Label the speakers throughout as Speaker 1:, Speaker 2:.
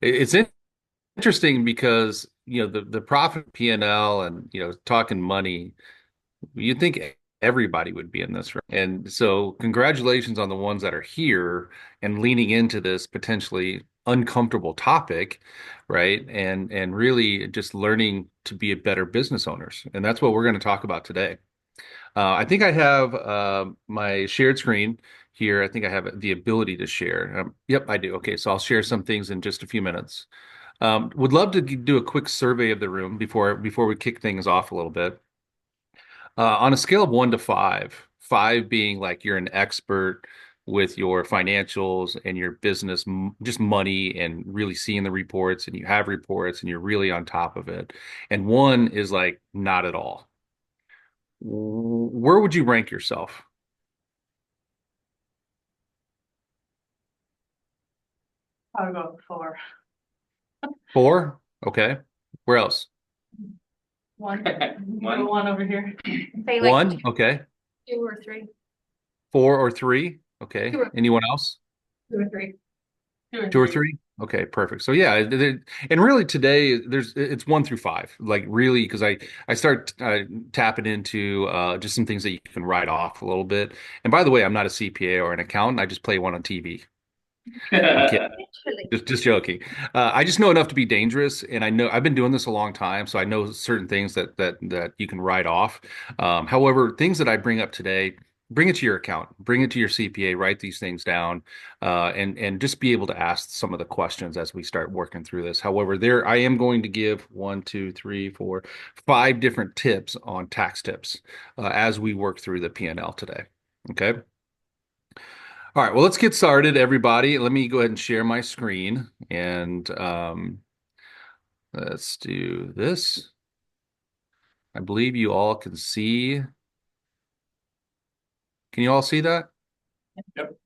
Speaker 1: It's interesting because, the profit P&L and, talking money, you'd think everybody would be in this, right? And so congratulations on the ones that are here and leaning into this potentially uncomfortable topic, right? And really just learning to be a better business owners. And that's what we're going to talk about today. I think I have my shared screen here. I think I have the ability to share. Yep, I do. Okay, so I'll share some things in just a few minutes. Would love to do a quick survey of the room before we kick things off a little bit. On a scale of 1 to 5, 5 being like you're an expert with your financials and your business, just money and really seeing the reports and you have reports and you're really on top of it. And 1 is like not at all. Where would you rank yourself?
Speaker 2: I'll go for
Speaker 1: 4? Okay. Where else?
Speaker 2: one. One. One over here.
Speaker 3: Say like
Speaker 1: 1? Okay.
Speaker 3: 2 or 3.
Speaker 1: 4 or 3? Okay.
Speaker 3: Two or,
Speaker 1: Anyone else?
Speaker 3: 2 or 3.
Speaker 2: Two or
Speaker 1: 2 or
Speaker 2: three.
Speaker 1: 3? Okay, perfect. So yeah, and really today it's 1 through 5. Like really, because I start tapping into just some things that you can write off a little bit. And by the way, I'm not a CPA or an accountant. I just play one on TV. I'm kidding.
Speaker 3: Actually.
Speaker 1: Just joking. I just know enough to be dangerous, and I know I've been doing this a long time, so I know certain things that you can write off. However, things that I bring up today, bring it to your account, bring it to your CPA, write these things down, and just be able to ask some of the questions as we start working through this. However, there I am going to give 5 different tips on tax tips as we work through the P&L today. Okay. All right, well, let's get started, everybody. Let me go ahead and share my screen and let's do this. I believe you all can see. Can you all see that?
Speaker 2: Yep.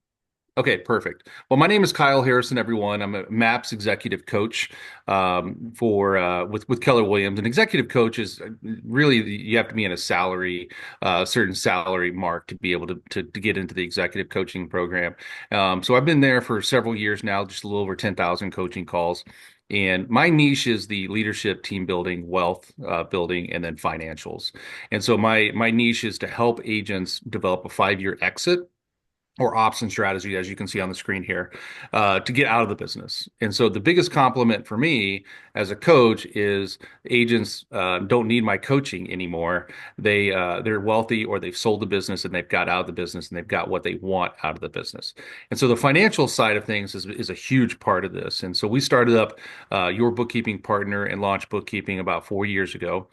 Speaker 1: Okay, perfect. Well, my name is Kyle Harrison, everyone. I'm a MAPS executive coach for with Keller Williams. An executive coach is really you have to be in a certain salary mark to be able to get into the executive coaching program. So I've been there for several years now, just a little over 10,000 coaching calls. And my niche is the leadership, team building, wealth building, and then financials. And so my niche is to help agents develop a 5-year exit or option strategy, as you can see on the screen here, to get out of the business. And so the biggest compliment for me as a coach is agents don't need my coaching anymore. They're wealthy or they've sold the business and they've got out of the business and they've got what they want out of the business. And so the financial side of things is a huge part of this. And so we started up Your Bookkeeping Partner and launched bookkeeping about 4 years ago.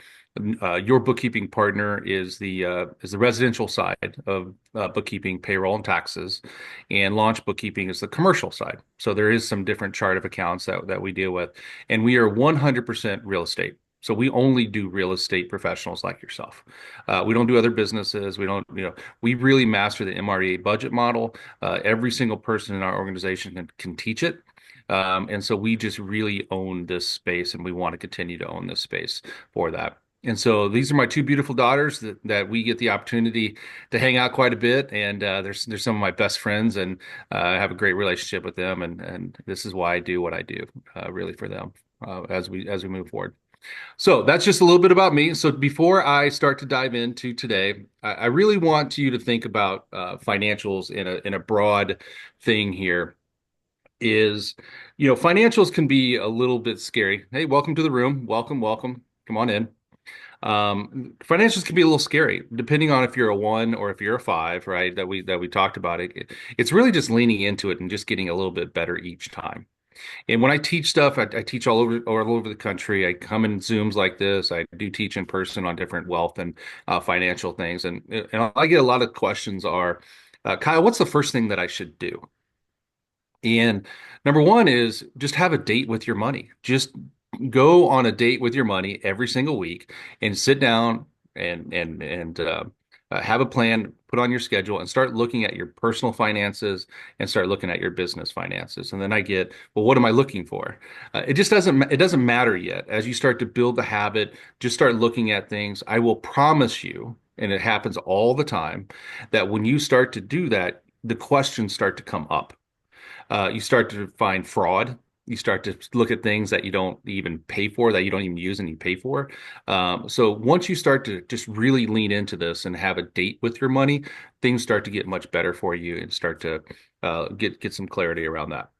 Speaker 1: Your bookkeeping partner is the residential side of bookkeeping, payroll, and taxes, and launch bookkeeping is the commercial side. So there is some different chart of accounts that we deal with, and we are 100% real estate. So we only do real estate professionals like yourself. We don't do other businesses. We don't, we really master the MREA budget model. Every single person in our organization can teach it. And so we just really own this space and we want to continue to own this space for that. And so these are my 2 beautiful daughters that we get the opportunity to hang out quite a bit. And there's some of my best friends, and I have a great relationship with them. And this is why I do what I do, really for them as we move forward. So that's just a little bit about me. So before I start to dive into today, I really want you to think about financials in a broad thing here. Financials can be a little bit scary. Hey, welcome to the room. Welcome, welcome. Come on in. Financials can be a little scary, depending on if you're a 1 or if you're a 5, right? That we talked about it. It's really just leaning into it and just getting a little bit better each time. And when I teach stuff, I teach all over the country. I come in Zooms like this. I do teach in person on different wealth and financial things, and I get a lot of questions are, Kyle, what's the first thing that I should do? And number 1 is just have a date with your money. Just go on a date with your money every single week and sit down and have a plan, put on your schedule, and start looking at your personal finances and start looking at your business finances. And then I get, well, what am I looking for? It doesn't matter yet. As you start to build the habit, just start looking at things. I will promise you, and it happens all the time, that when you start to do that, the questions start to come up. You start to find fraud. You start to look at things that you don't even pay for, that you don't even use and you pay for. So once you start to just really lean into this and have a date with your money, things start to get much better for you and start to get some clarity around that.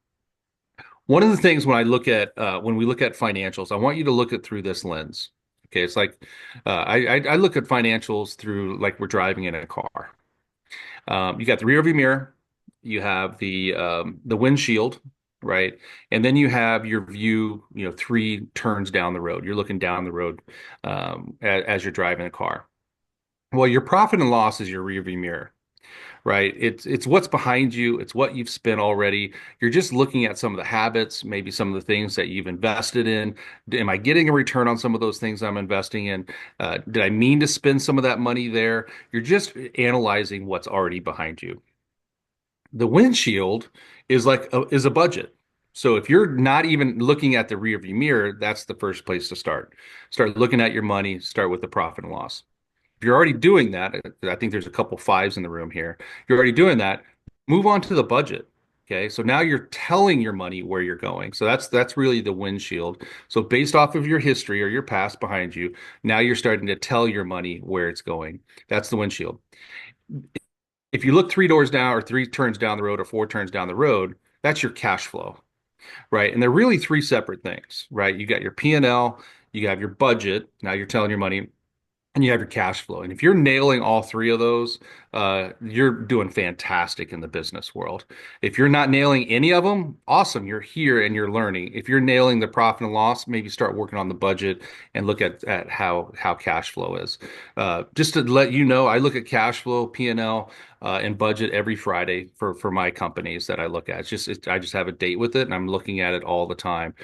Speaker 1: One of the things when we look at financials, I want you to look at through this lens. Okay, it's like I look at financials through like we're driving in a car. You got the rear view mirror, you have the windshield, right? And then you have your view, three turns down the road. You're looking down the road as you're driving a car. Well, your profit and loss is your rear view mirror, right? It's what's behind you, it's what you've spent already. You're just looking at some of the habits, maybe some of the things that you've invested in. Am I getting a return on some of those things I'm investing in? Did I mean to spend some of that money there? You're just analyzing what's already behind you. The windshield is a budget. So if you're not even looking at the rear view mirror, that's the first place to start. Start looking at your money, start with the profit and loss. If you're already doing that, I think there's a couple fives in the room here. You're already doing that. Move on to the budget. Okay, so now you're telling your money where you're going. So that's really the windshield. So based off of your history or your past behind you, now you're starting to tell your money where it's going. That's the windshield. If you look three doors down or three turns down the road or four turns down the road, that's your cash flow, right? And they're really three separate things, right? You got your P&L, you have your budget. Now you're telling your money, and you have your cash flow. And if you're nailing all three of those, you're doing fantastic in the business world. If you're not nailing any of them, awesome. You're here and you're learning. If you're nailing the profit and loss, maybe start working on the budget and look at how cash flow is. Just to let you know, I look at cash flow, P&L, and budget every Friday for my companies that I look at. I just have a date with it and I'm looking at it all the time.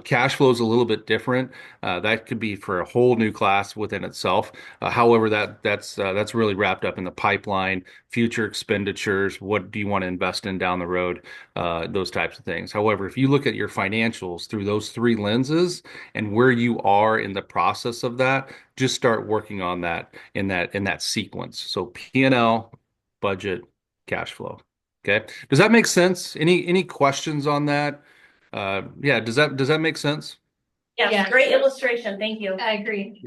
Speaker 1: Cash flow is a little bit different. That could be for a whole new class within itself. However, that's really wrapped up in the pipeline, future expenditures. What do you want to invest in down the road? Those types of things. However, if you look at your financials through those three lenses and where you are in the process of that, just start working on that in that sequence. So P&L, budget, cash flow. Okay. Does that make sense? Any questions on that? Yeah, does that make sense?
Speaker 3: Yes,
Speaker 2: Yes.
Speaker 3: great illustration. Thank you. I agree.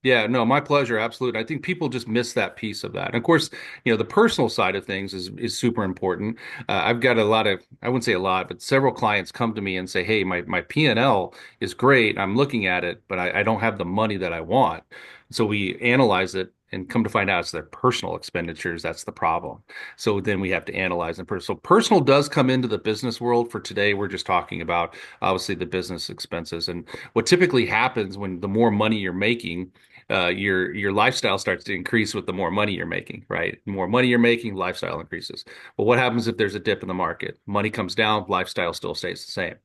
Speaker 1: Yeah, no, my pleasure. Absolutely. I think people just miss that piece of that. And of course, the personal side of things is super important. I've got I wouldn't say a lot, but several clients come to me and say, "Hey, my P&L is great. I'm looking at it, but I don't have the money that I want." So we analyze it and come to find out it's their personal expenditures. That's the problem. So then we have to analyze them. So personal does come into the business world. For today, we're just talking about obviously the business expenses. And what typically happens when the more money you're making, your lifestyle starts to increase with the more money you're making, right? The more money you're making, lifestyle increases. But what happens if there's a dip in the market? Money comes down, lifestyle still stays the same.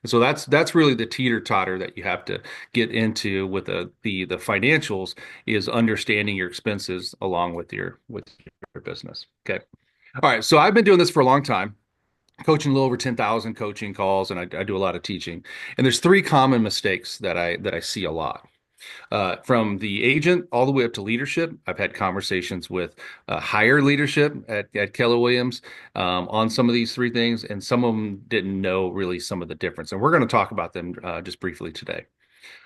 Speaker 1: And so that's really the teeter-totter that you have to get into with the financials is understanding your expenses along with your business. Okay. All right. So I've been doing this for a long time, coaching a little over 10,000 coaching calls, and I do a lot of teaching. And there's three common mistakes that I see a lot. From the agent all the way up to leadership, I've had conversations with higher leadership at Keller Williams on some of these three things, and some of them didn't know really some of the difference. And we're going to talk about them just briefly today.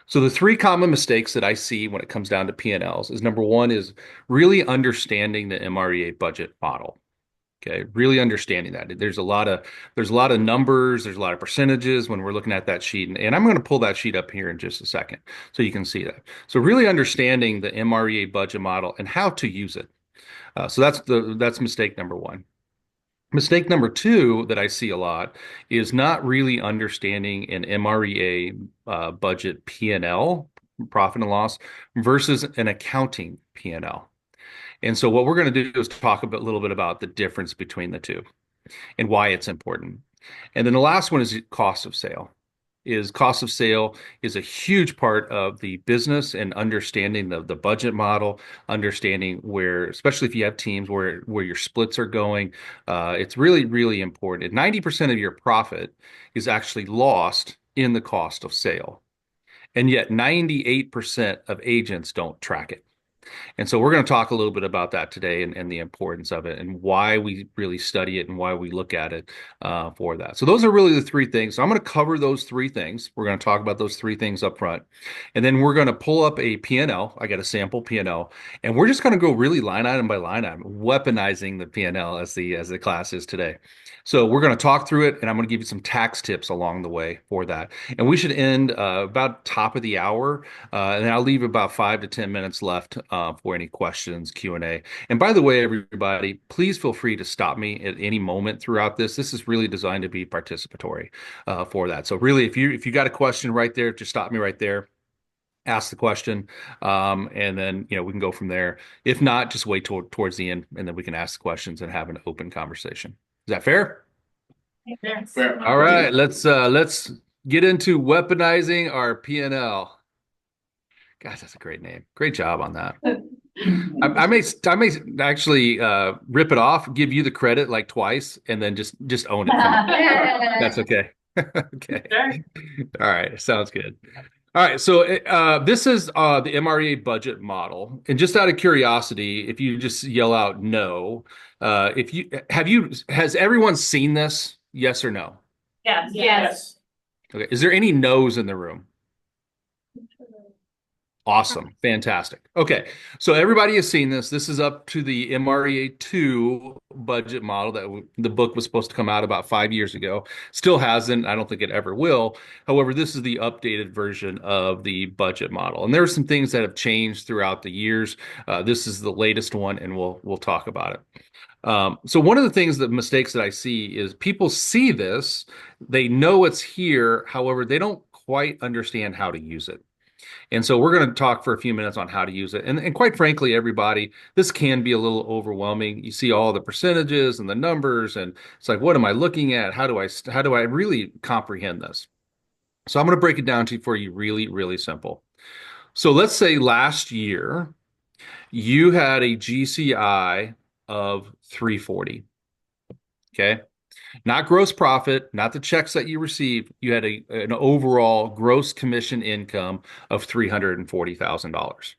Speaker 1: So the three common mistakes that I see when it comes down to P&Ls is number one is really understanding the MREA budget model. Okay, really understanding that. There's a lot of numbers, there's a lot of percentages when we're looking at that sheet. And I'm going to pull that sheet up here in just a second so you can see that. So really understanding the MREA budget model and how to use it. So that's mistake number one. Mistake number two that I see a lot is not really understanding an MREA budget P&L, profit and loss, versus an accounting P&L. And so what we're going to do is talk a little bit about the difference between the two and why it's important. And then the last one is cost of sale. Cost of sale is a huge part of the business and understanding the budget model, understanding where, especially if you have teams where your splits are going, it's really, really important. 90% of your profit is actually lost in the cost of sale. And yet 98% of agents don't track it. And so we're going to talk a little bit about that today and the importance of it and why we really study it and why we look at it for that. So those are really the three things. So I'm going to cover those three things. We're going to talk about those three things up front. And then we're going to pull up a P&L. I got a sample P&L, and we're just going to go really line item by line item, weaponizing the P&L as the class is today. So we're going to talk through it, and I'm going to give you some tax tips along the way for that. And we should end about top of the hour, and then I'll leave about 5 to 10 minutes left for any questions, Q&A. And by the way, everybody, please feel free to stop me at any moment throughout this. This is really designed to be participatory for that. So really, if you got a question right there, just stop me right there. Ask the question, and then we can go from there. If not, just wait towards the end, and then we can ask the questions and have an open conversation. Is that fair?
Speaker 2: Yes.
Speaker 4: Fair.
Speaker 1: All right, let's get into weaponizing our P&L. Gosh, that's a great name. Great job on that. I may actually rip it off, give you the credit like twice, and then just own it. That's okay. Okay.
Speaker 2: Sure.
Speaker 1: All right. Sounds good. All right. So this is the MREA budget model. And just out of curiosity, if you just yell out no, has everyone seen this? Yes or no?
Speaker 2: Yes.
Speaker 3: Yes.
Speaker 1: Okay. Is there any no's in the room? Awesome. Fantastic. Okay. So everybody has seen this. This is up to the MREA 2 budget model that the book was supposed to come out about 5 years ago. Still hasn't. I don't think it ever will. However, this is the updated version of the budget model. And there are some things that have changed throughout the years. This is the latest one, and we'll talk about it. So one of the things, the mistakes that I see is people see this, they know it's here. However, they don't quite understand how to use it. And so we're going to talk for a few minutes on how to use it. And quite frankly, everybody, this can be a little overwhelming. You see all the percentages and the numbers, and it's like, what am I looking at? How do I really comprehend this? So I'm going to break it down for you really, really simple. So let's say last year you had a GCI of 340. Okay. Not gross profit, not the checks that you received. You had an overall gross commission income of $340,000.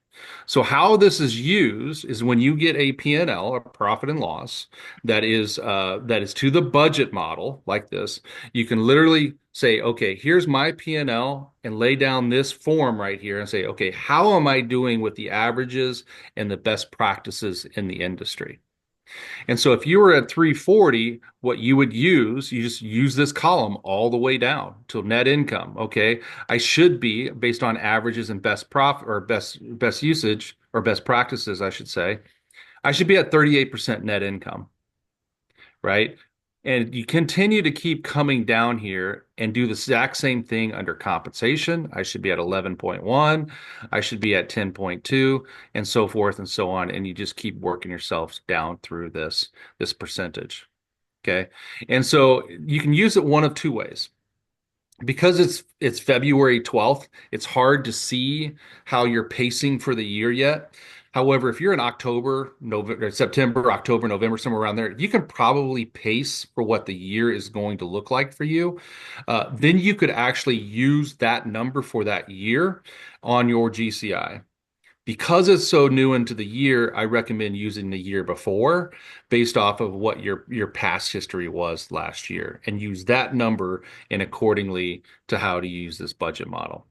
Speaker 1: So how this is used is when you get a P&L, a profit and loss, that is to the budget model like this, you can literally say, okay, here's my P&L, and lay down this form right here and say, okay, how am I doing with the averages and the best practices in the industry? And so if you were at 340, what you would use, you just use this column all the way down to net income. Okay. I should be, based on averages and best profit or best usage or best practices, I should say, I should be at 38% net income. Right. And you continue to keep coming down here and do the exact same thing under compensation. I should be at 11.1. I should be at 10.2, and so forth and so on. And you just keep working yourselves down through this percentage. Okay. And so you can use it one of two ways. Because it's February 12th, it's hard to see how you're pacing for the year yet. However, if you're in October, November, September, October, November, somewhere around there, you can probably pace for what the year is going to look like for you. Then you could actually use that number for that year on your GCI. Because it's so new into the year, I recommend using the year before based off of what your past history was last year, and use that number and accordingly to how to use this budget model.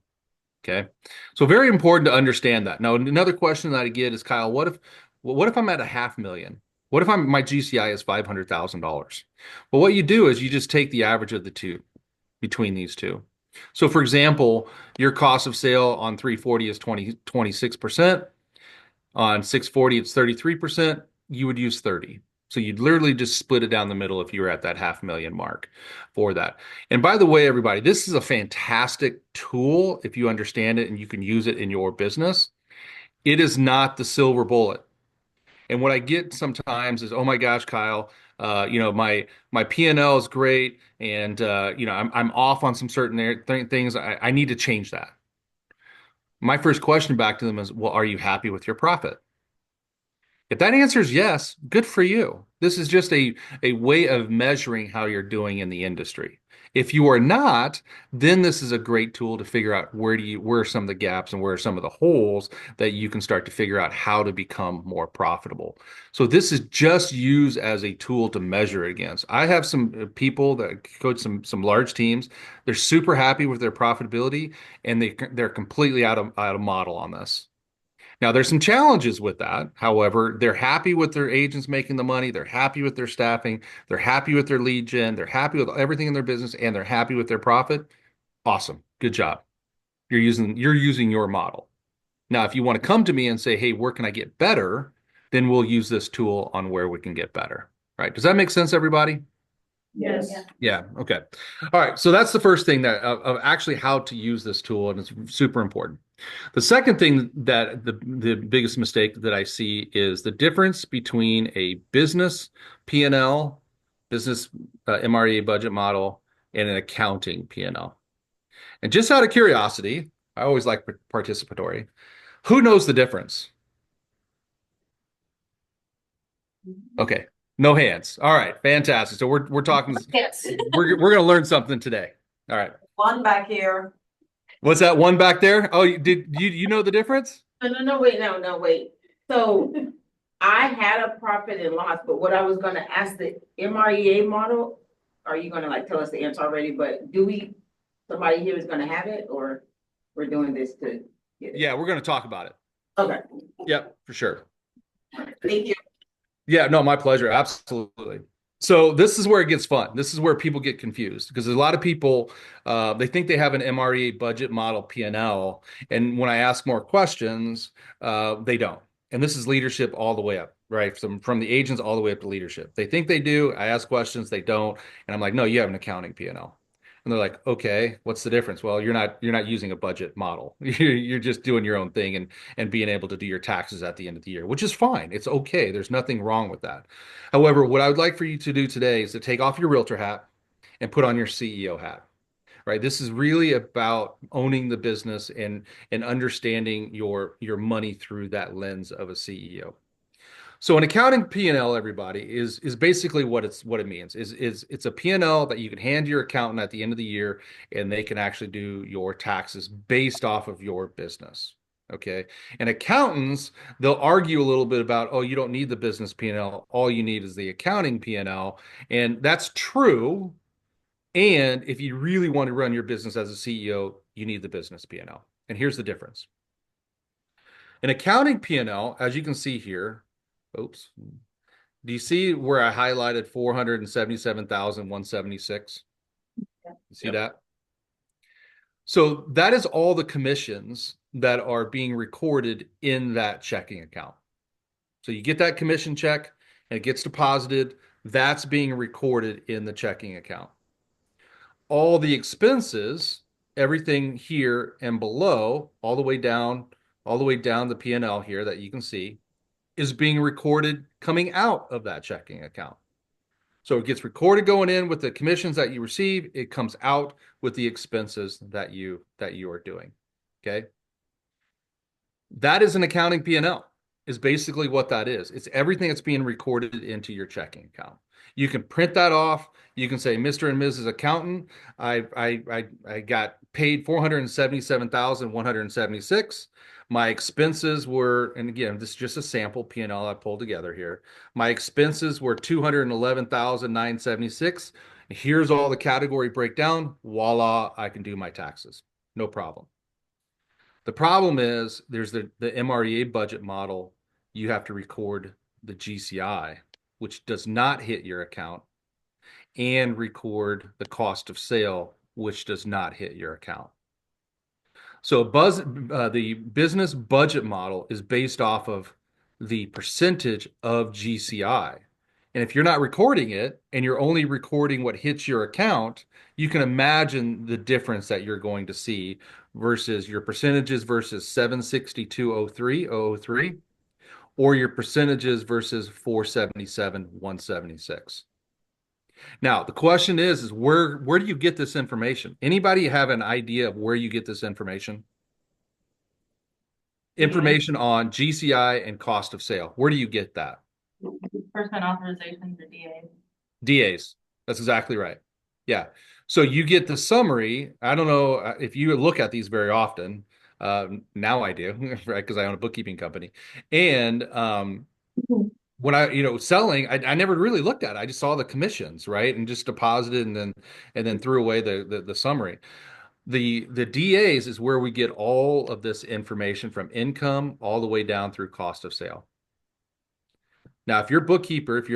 Speaker 1: Okay. So very important to understand that. Now, another question that I get is, Kyle, what if I'm at a 500,000? What if my GCI is $500,000? Well, what you do is you just take the average of the two between these two. So for example, your cost of sale on 340 is 26%. On 640, it's 33%. You would use 30. So you'd literally just split it down the middle if you were at that 500,000 mark for that. And by the way, everybody, this is a fantastic tool if you understand it and you can use it in your business. It is not the silver bullet. And what I get sometimes is, oh my gosh, Kyle, my P&L is great, and I'm off on some certain things. I need to change that. My first question back to them is, well, are you happy with your profit? If that answer is yes, good for you. This is just a way of measuring how you're doing in the industry. If you are not, then this is a great tool to figure out where are some of the gaps and where are some of the holes that you can start to figure out how to become more profitable. So this is just used as a tool to measure it against. I have some people that coach some large teams. They're super happy with their profitability, and they're completely out of model on this. Now, there's some challenges with that. However, they're happy with their agents making the money. They're happy with their staffing. They're happy with their lead gen. They're happy with everything in their business, and they're happy with their profit. Awesome. Good job. You're using your model. Now, if you want to come to me and say, "Hey, where can I get better?" then we'll use this tool on where we can get better. Right? Does that make sense, everybody?
Speaker 2: Yes.
Speaker 1: Yeah. Okay. All right. So that's the first thing that of actually how to use this tool, and it's super important. The second thing that the biggest mistake that I see is the difference between a business P&L, business MREA budget model, and an accounting P&L. And just out of curiosity, I always like participatory. Who knows the difference? Okay. No hands. All right. Fantastic. So we're talking.
Speaker 3: Yes.
Speaker 1: We're gonna learn something today. All right.
Speaker 4: One back here.
Speaker 1: What's that one back there? Oh, you know the difference?
Speaker 4: No, wait, no, wait. So I had a profit and loss, but what I was gonna ask the MREA model, are you gonna like tell us the answer already? But somebody here is gonna have it, or we're doing this to get it?
Speaker 1: Yeah, we're gonna talk about it.
Speaker 4: Okay,
Speaker 1: Yep, for sure.
Speaker 4: thank you.
Speaker 1: Yeah, no, my pleasure. Absolutely. So this is where it gets fun. This is where people get confused because a lot of people they think they have an MREA budget model P&L, and when I ask more questions, they don't. And this is leadership all the way up, right? From the agents all the way up to leadership. They think they do. I ask questions, they don't, and I'm like, no, you have an accounting P&L. And they're like, okay, what's the difference? Well, you're not using a budget model. You're just doing your own thing and being able to do your taxes at the end of the year, which is fine. It's okay. There's nothing wrong with that. However, what I would like for you to do today is to take off your realtor hat and put on your CEO hat. Right? This is really about owning the business and understanding your money through that lens of a CEO. So an accounting P&L, everybody, is basically what it means. Is it's a P&L that you can hand to your accountant at the end of the year, and they can actually do your taxes based off of your business. Okay. And accountants, they'll argue a little bit about, oh, you don't need the business P&L. All you need is the accounting P&L. And that's true. And if you really want to run your business as a CEO, you need the business P&L. And here's the difference. An accounting P&L, as you can see here, oops. Do you see where I highlighted 477,176? You see
Speaker 2: Yep.
Speaker 1: that? So that is all the commissions that are being recorded in that checking account. So you get that commission check and it gets deposited. That's being recorded in the checking account. All the expenses, everything here and below, all the way down the P&L here that you can see, is being recorded coming out of that checking account. So it gets recorded going in with the commissions that you receive. It comes out with the expenses that you are doing. Okay. That is an accounting P&L is basically what that is. It's everything that's being recorded into your checking account. You can print that off. You can say, Mr. and Mrs. Accountant, I got paid 477,176. My expenses were, and again, this is just a sample P&L I pulled together here. My expenses were 211,976. Here's all the category breakdown. Voila, I can do my taxes. No problem. The problem is there's the MREA budget model. You have to record the GCI, which does not hit your account, and record the cost of sale, which does not hit your account. So the business budget model is based off of the percentage of GCI. And if you're not recording it and you're only recording what hits your account, you can imagine the difference that you're going to see versus your percentages versus 762.03 or your percentages versus 477,176. Now, the question is where do you get this information? Anybody have an idea of where you get this information? Information on GCI and cost of sale. Where do you get that?
Speaker 2: Percent authorizations or DA.
Speaker 1: DAs. That's exactly right. Yeah. So you get the summary. I don't know if you look at these very often. Now I do, right? Because I own a bookkeeping company. And when selling, I never really looked at it. I just saw the commissions, right? And just deposited and then threw away the summary. The DAs is where we get all of this information from income all the way down through cost of sale. Now, if you're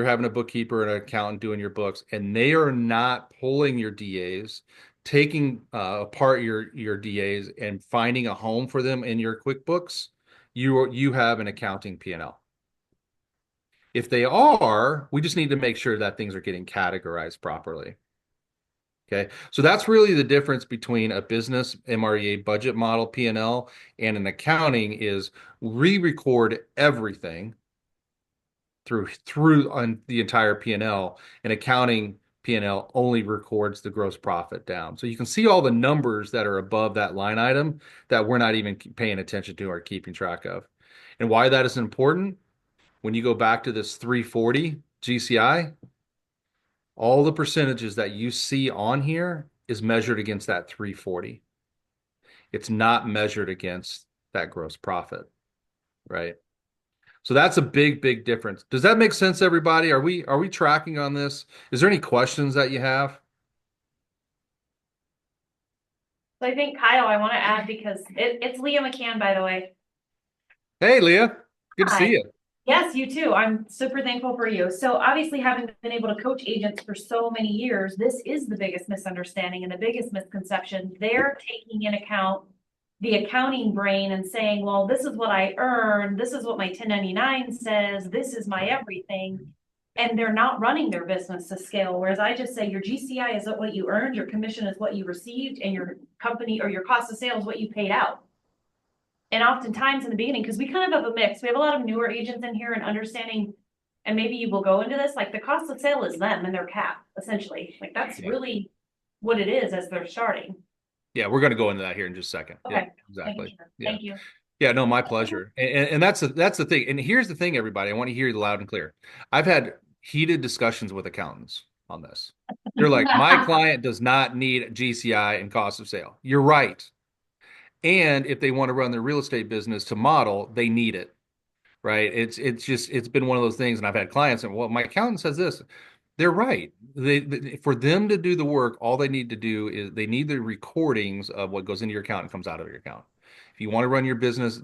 Speaker 1: having a bookkeeper and an accountant doing your books, and they are not pulling your DAs, taking apart your DAs and finding a home for them in your QuickBooks, you have an accounting P&L. If they are, we just need to make sure that things are getting categorized properly. Okay, so that's really the difference between a business MREA budget model P&L and an accounting is we record everything through on the entire P&L. And accounting P&L only records the gross profit down. So you can see all the numbers that are above that line item that we're not even paying attention to or keeping track of. And why that is important, when you go back to this 340 GCI, all the percentages that you see on here is measured against that 340. It's not measured against that gross profit, right? So that's a big, big difference. Does that make sense, everybody? Are we tracking on this? Is there any questions that you have?
Speaker 3: So I think Kyle, I want to add because it's Leah McCann, by the way.
Speaker 1: Hey, Leah, good to
Speaker 3: Hi.
Speaker 1: see you.
Speaker 3: Yes, you too. I'm super thankful for you. So obviously having been able to coach agents for so many years, this is the biggest misunderstanding and the biggest misconception. They're taking in account the accounting brain and saying, well, this is what I earn. This is what my 1099 says. This is my everything. And they're not running their business to scale. Whereas I just say your GCI is what you earned, your commission is what you received, and your company or your cost of sales is what you paid out. And oftentimes in the beginning, because we kind of have a mix, we have a lot of newer agents in here and understanding, and maybe you will go into this, like the cost of sale is them and their cap, essentially. Like that's really what it is as they're starting.
Speaker 1: Yeah, we're going to go into that here in just a second.
Speaker 3: Okay.
Speaker 1: Yeah, exactly. Yeah.
Speaker 3: Thank you.
Speaker 1: Yeah, no, my pleasure. And that's the thing. And here's the thing, everybody. I want to hear you loud and clear. I've had heated discussions with accountants on this. They're like, my client does not need GCI and cost of sale. You're right. And if they want to run their real estate business to model, they need it, right? It's been one of those things. And I've had clients and, well, my accountant says this. They're right. For them to do the work, all they need to do is they need the recordings of what goes into your account and comes out of your account. If you want to run your business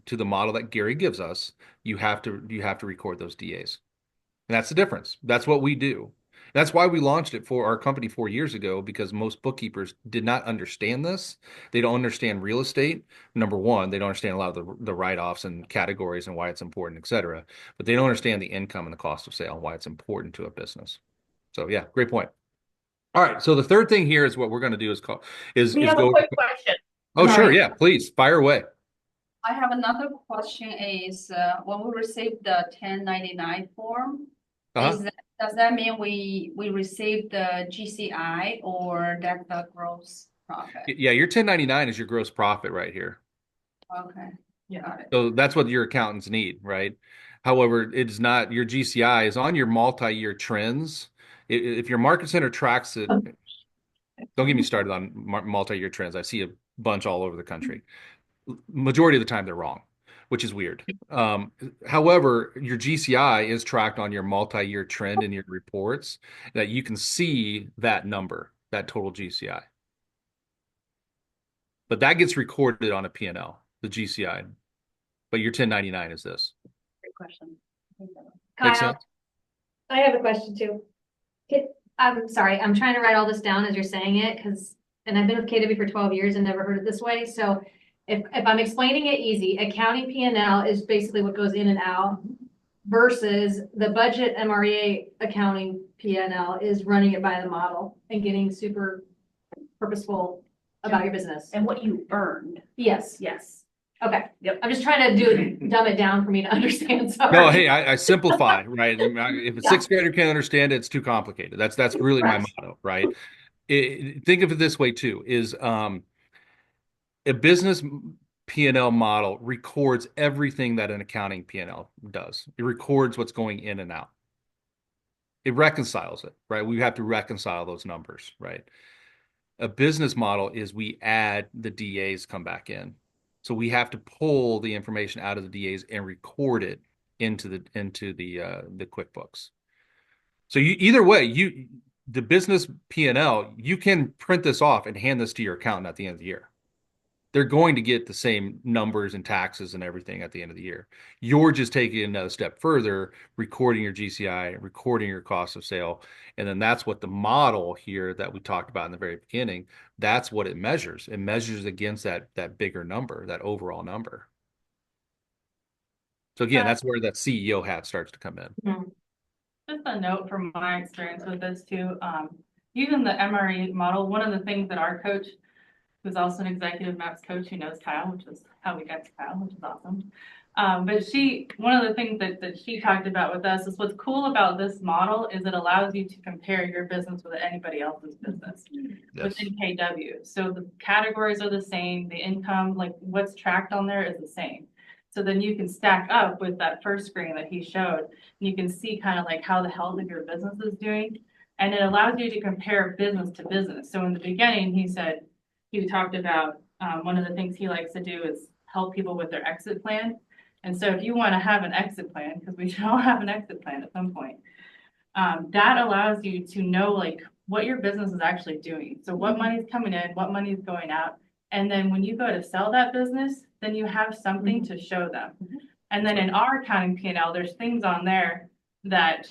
Speaker 1: to the model that Gary gives us, you have to record those DAs. And that's the difference. That's what we do. That's why we launched it for our company 4 years ago, because most bookkeepers did not understand this. They don't understand real estate. Number one, they don't understand a lot of the write-offs and categories and why it's important, et cetera. But they don't understand the income and the cost of sale and why it's important to a business. So yeah, great point. All right. So the third thing here is what we're going to do is
Speaker 3: We have a quick question.
Speaker 1: Oh, sure. Yeah, please fire away.
Speaker 2: I have another question is, when we receive the 1099 form, does that mean we receive the GCI or that the gross profit?
Speaker 1: Yeah, your 1099 is your gross profit right here.
Speaker 2: Okay, got it.
Speaker 1: So that's what your accountants need, right? However, it's not your GCI is on your multi-year trends. If your market center tracks it, don't get me started on multi-year trends. I see a bunch all over the country. Majority of the time they're wrong, which is weird. However, your GCI is tracked on your multi-year trend in your reports that you can see that number, that total GCI. But that gets recorded on a P&L, the GCI. But your 1099 is this.
Speaker 3: Great question.
Speaker 1: Make
Speaker 5: Kyle,
Speaker 1: sense?
Speaker 5: I have a question too. I'm sorry, I'm trying to write all this down as you're saying it and I've been with KW for 12 years and never heard it this way. So if I'm explaining it easy, accounting P&L is basically what goes in and out versus the budget MREA accounting P&L is running it by the model and getting super purposeful about your business.
Speaker 3: And what you earned.
Speaker 5: Yes.
Speaker 3: Yes.
Speaker 5: Okay.
Speaker 3: Yep.
Speaker 5: I'm just trying to dumb it down for me to understand. Sorry.
Speaker 1: No, hey, I simplify, right? If a sixth grader can't understand it, it's too complicated. That's really my motto, right? Think of it this way too, is a business P&L model records everything that an accounting P&L does. It records what's going in and out. It reconciles it, right? We have to reconcile those numbers, right? A business model is we add the DAs come back in. So we have to pull the information out of the DAs and record it into the QuickBooks. So you either way, the business P&L, you can print this off and hand this to your accountant at the end of the year. They're going to get the same numbers and taxes and everything at the end of the year. You're just taking it another step further, recording your GCI, recording your cost of sale. And then that's what the model here that we talked about in the very beginning, that's what it measures. It measures against that bigger number, that overall number. So again, that's where that CEO hat starts to come in.
Speaker 6: Just a note from my experience with this too, using the MRE model, one of the things that our coach, who's also an executive maps coach, who knows Kyle, which is how we got to Kyle, which is awesome. But one of the things that she talked about with us is what's cool about this model is it allows you to compare your business with anybody else's business within KW. So the categories are the same, the income, like what's tracked on there is the same. So then you can stack up with that first screen that he showed, and you can see kind of like how the health of your business is doing. And it allows you to compare business to business. So in the beginning, he talked about one of the things he likes to do is help people with their exit plan. And so if you want to have an exit plan, because we should all have an exit plan at some point, that allows you to know like what your business is actually doing. So what money's coming in, what money's going out. And then when you go to sell that business, then you have something to show them. And then in our accounting P&L, there's things on there that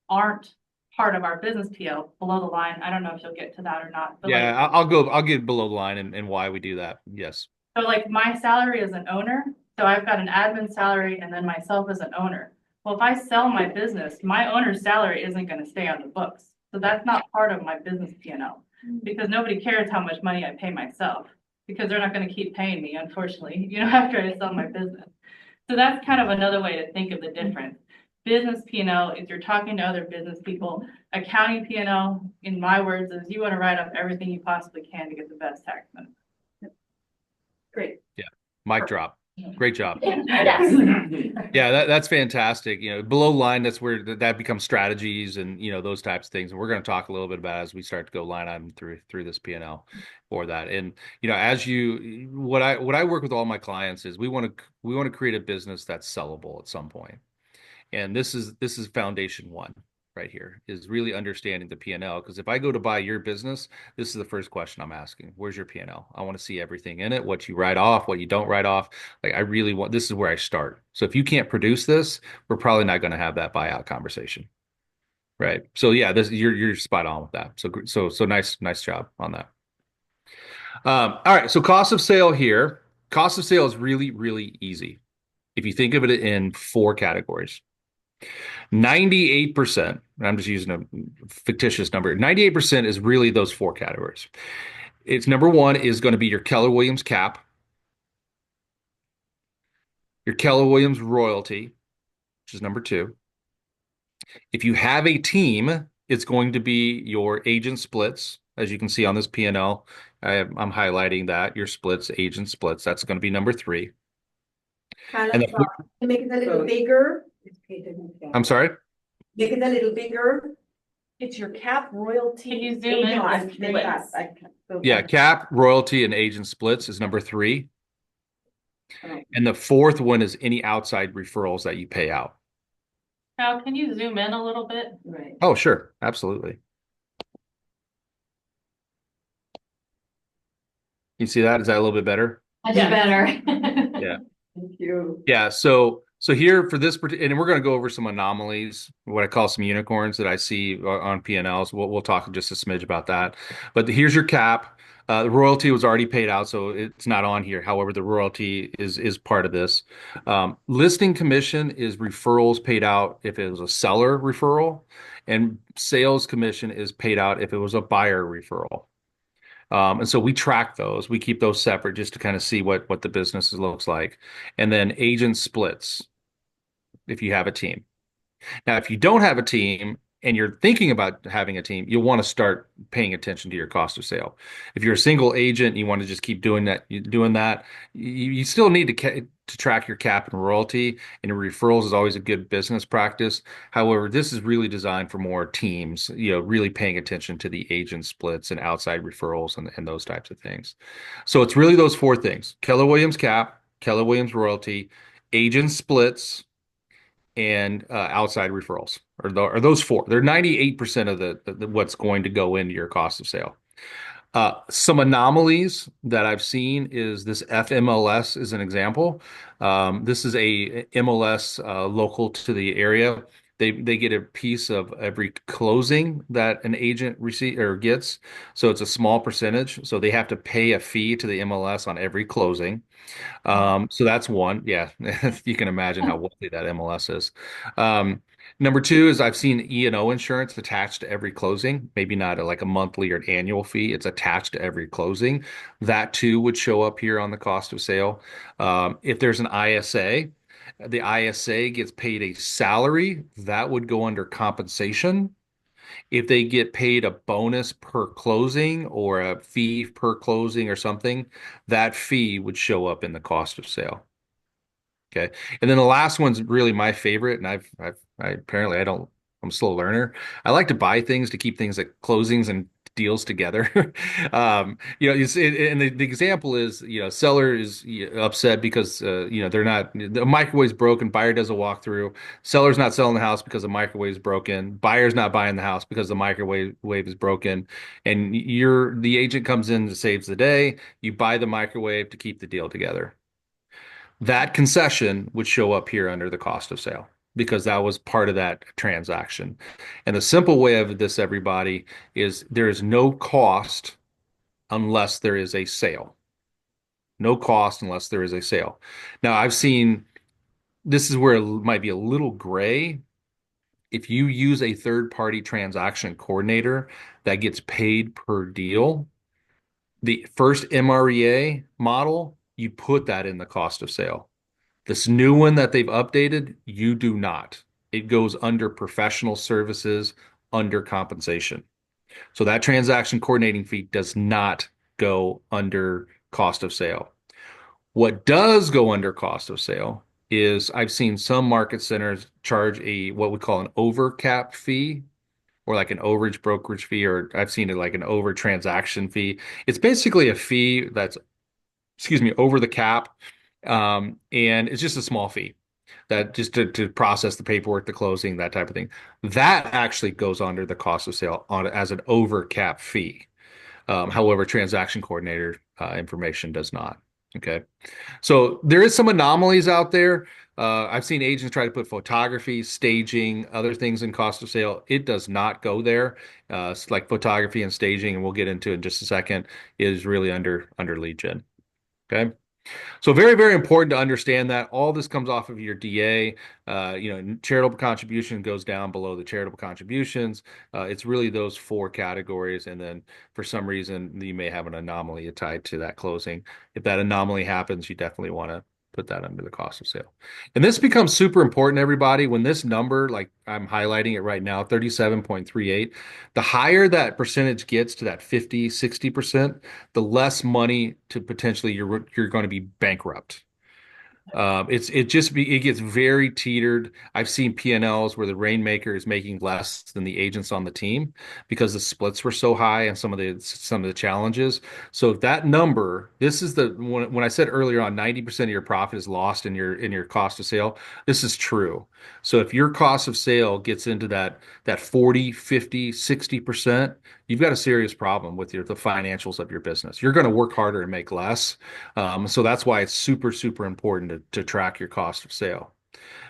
Speaker 6: aren't part of our business PL below the line. I don't know if you'll get to that or not. But
Speaker 1: Yeah, I'll get below the line and why we do that. Yes.
Speaker 6: So like my salary as an owner, so I've got an admin salary and then myself as an owner. Well, if I sell my business, my owner's salary isn't going to stay on the books. So that's not part of my business P&L because nobody cares how much money I pay myself because they're not going to keep paying me, unfortunately, after I sell my business. So that's kind of another way to think of the difference. Business P&L, if you're talking to other business people, accounting P&L, in my words, is you want to write up everything you possibly can to get the best tax benefit.
Speaker 3: Great.
Speaker 1: Yeah. Mic drop. Great job.
Speaker 4: Yes.
Speaker 1: Yeah, that's fantastic. Below line, that's where that becomes strategies and those types of things. And we're going to talk a little bit about as we start to go line item through this P&L for that. And what I work with all my clients is we want to create a business that's sellable at some point. And this is foundation one right here is really understanding the P&L. Because if I go to buy your business, this is the first question I'm asking. Where's your P&L? I want to see everything in it, what you write off, what you don't write off. Like this is where I start. So if you can't produce this, we're probably not going to have that buyout conversation. Right. So yeah, you're spot on with that. So nice job on that. All right. So cost of sale here. Cost of sale is really, really easy. If you think of it in 4 categories. 98%, and I'm just using a fictitious number, 98% is really those 4 categories. It's number 1 is going to be your Keller Williams cap, your Keller Williams royalty, which is number 2. If you have a team, it's going to be your agent splits. As you can see on this P&L, I'm highlighting that, your splits, agent splits. That's going to be number 3.
Speaker 7: And make it a little bigger.
Speaker 1: I'm sorry?
Speaker 7: Make it a little bigger.
Speaker 3: It's your cap royalty.
Speaker 6: Can you zoom in?
Speaker 1: Yeah, cap, royalty, and agent splits is number 3.
Speaker 7: Oh.
Speaker 1: And the 4th one is any outside referrals that you pay out.
Speaker 6: Cal, can you zoom in a little bit?
Speaker 7: Right.
Speaker 1: Oh, sure. Absolutely. You see that? Is that a little bit better?
Speaker 5: That's
Speaker 6: Yeah.
Speaker 5: better.
Speaker 1: Yeah.
Speaker 7: Thank you.
Speaker 1: Yeah. So here for this and we're going to go over some anomalies, what I call some unicorns that I see on P&Ls. We'll talk just a smidge about that. But here's your cap. The royalty was already paid out, so it's not on here. However, the royalty is part of this. Listing commission is referrals paid out if it was a seller referral, and sales commission is paid out if it was a buyer referral. And so we track those. We keep those separate just to kind of see what the business looks like. And then agent splits if you have a team. Now, if you don't have a team and you're thinking about having a team, you'll want to start paying attention to your cost of sale. If you're a single agent and you want to just keep doing that, you still need to track your cap and royalty and your referrals is always a good business practice. However, this is really designed for more teams, really paying attention to the agent splits and outside referrals and those types of things. So it's really those four things: Keller Williams cap, Keller Williams royalty, agent splits, and outside referrals, or those four. They're 98% of the what's going to go into your cost of sale. Some anomalies that I've seen is this FMLS is an example. This is a MLS local to the area. They get a piece of every closing that an agent receive or gets. So it's a small percentage. So they have to pay a fee to the MLS on every closing. So that's one. Yeah, you can imagine how wealthy that MLS is. Um, Number two is I've seen E&O insurance attached to every closing, maybe not like a monthly or an annual fee. It's attached to every closing. That too would show up here on the cost of sale. If there's an ISA, the ISA gets paid a salary that would go under compensation. If they get paid a bonus per closing or a fee per closing or something, that fee would show up in the cost of sale. Okay. And then the last one's really my favorite. And I apparently I don't, I'm a slow learner. I like to buy things to keep things like closings and deals together. And the example is, seller is upset because, they're not, the microwave's broken, buyer does a walkthrough. Seller's not selling the house because the microwave is broken. Buyer's not buying the house because the microwave is broken. And the agent comes in and saves the day. You buy the microwave to keep the deal together. That concession would show up here under the cost of sale because that was part of that transaction. And the simple way of this, everybody, is there is no cost unless there is a sale. No cost unless there is a sale. Now, I've seen this is where it might be a little gray. If you use a third-party transaction coordinator that gets paid per deal, the first MREA model, you put that in the cost of sale. This new one that they've updated, you do not. It goes under professional services, under compensation. So that transaction coordinating fee does not go under cost of sale. What does go under cost of sale is I've seen some market centers charge what we call an overcap fee or like an overage brokerage fee, or I've seen it like an over transaction fee. It's basically a fee that's, over the cap. And it's just a small fee that just to process the paperwork, the closing, that type of thing. That actually goes under the cost of sale as an over cap fee. However, transaction coordinator information does not. Okay. So there is some anomalies out there. I've seen agents try to put photography, staging, other things in cost of sale. It does not go there. It's like photography and staging, and we'll get into it in just a second, is really under lead gen. Okay. So very, very important to understand that all this comes off of your DA. Charitable contribution goes down below the charitable contributions. It's really those four categories. And then for some reason, you may have an anomaly tied to that closing. If that anomaly happens, you definitely want to put that under the cost of sale. And this becomes super important, everybody. When this number, like I'm highlighting it right now, 37.38, the higher that percentage gets to that 50, 60%, the less money to potentially you're going to be bankrupt. It gets very teetered. I've seen P&Ls where the rainmaker is making less than the agents on the team because the splits were so high and some of the challenges. So that number, this is when I said earlier on 90% of your profit is lost in your cost of sale, this is true. So if your cost of sale gets into that 40, 50, 60%, you've got a serious problem with the financials of your business. You're going to work harder and make less. So that's why it's super, super important to track your cost of sale.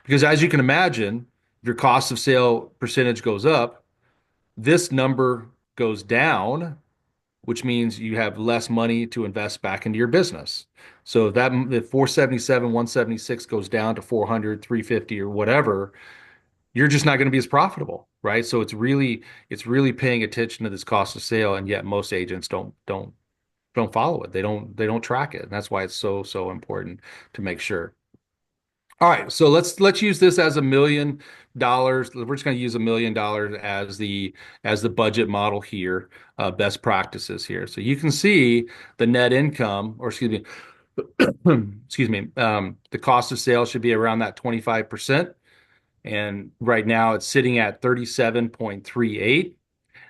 Speaker 1: Because as you can imagine, if your cost of sale percentage goes up, this number goes down, which means you have less money to invest back into your business. So if the 477, 176 goes down to 400, 350 or whatever, you're just not going to be as profitable, right? So it's really paying attention to this cost of sale, and yet most agents don't follow it. They don't track it. And that's why it's so important to make sure. All right, so let's use this as $1 million. We're just going to use $1 million as the budget model here, best practices here. So you can see the net income, or excuse me, excuse me, the cost of sale should be around that 25%. And right now it's sitting at 37.38.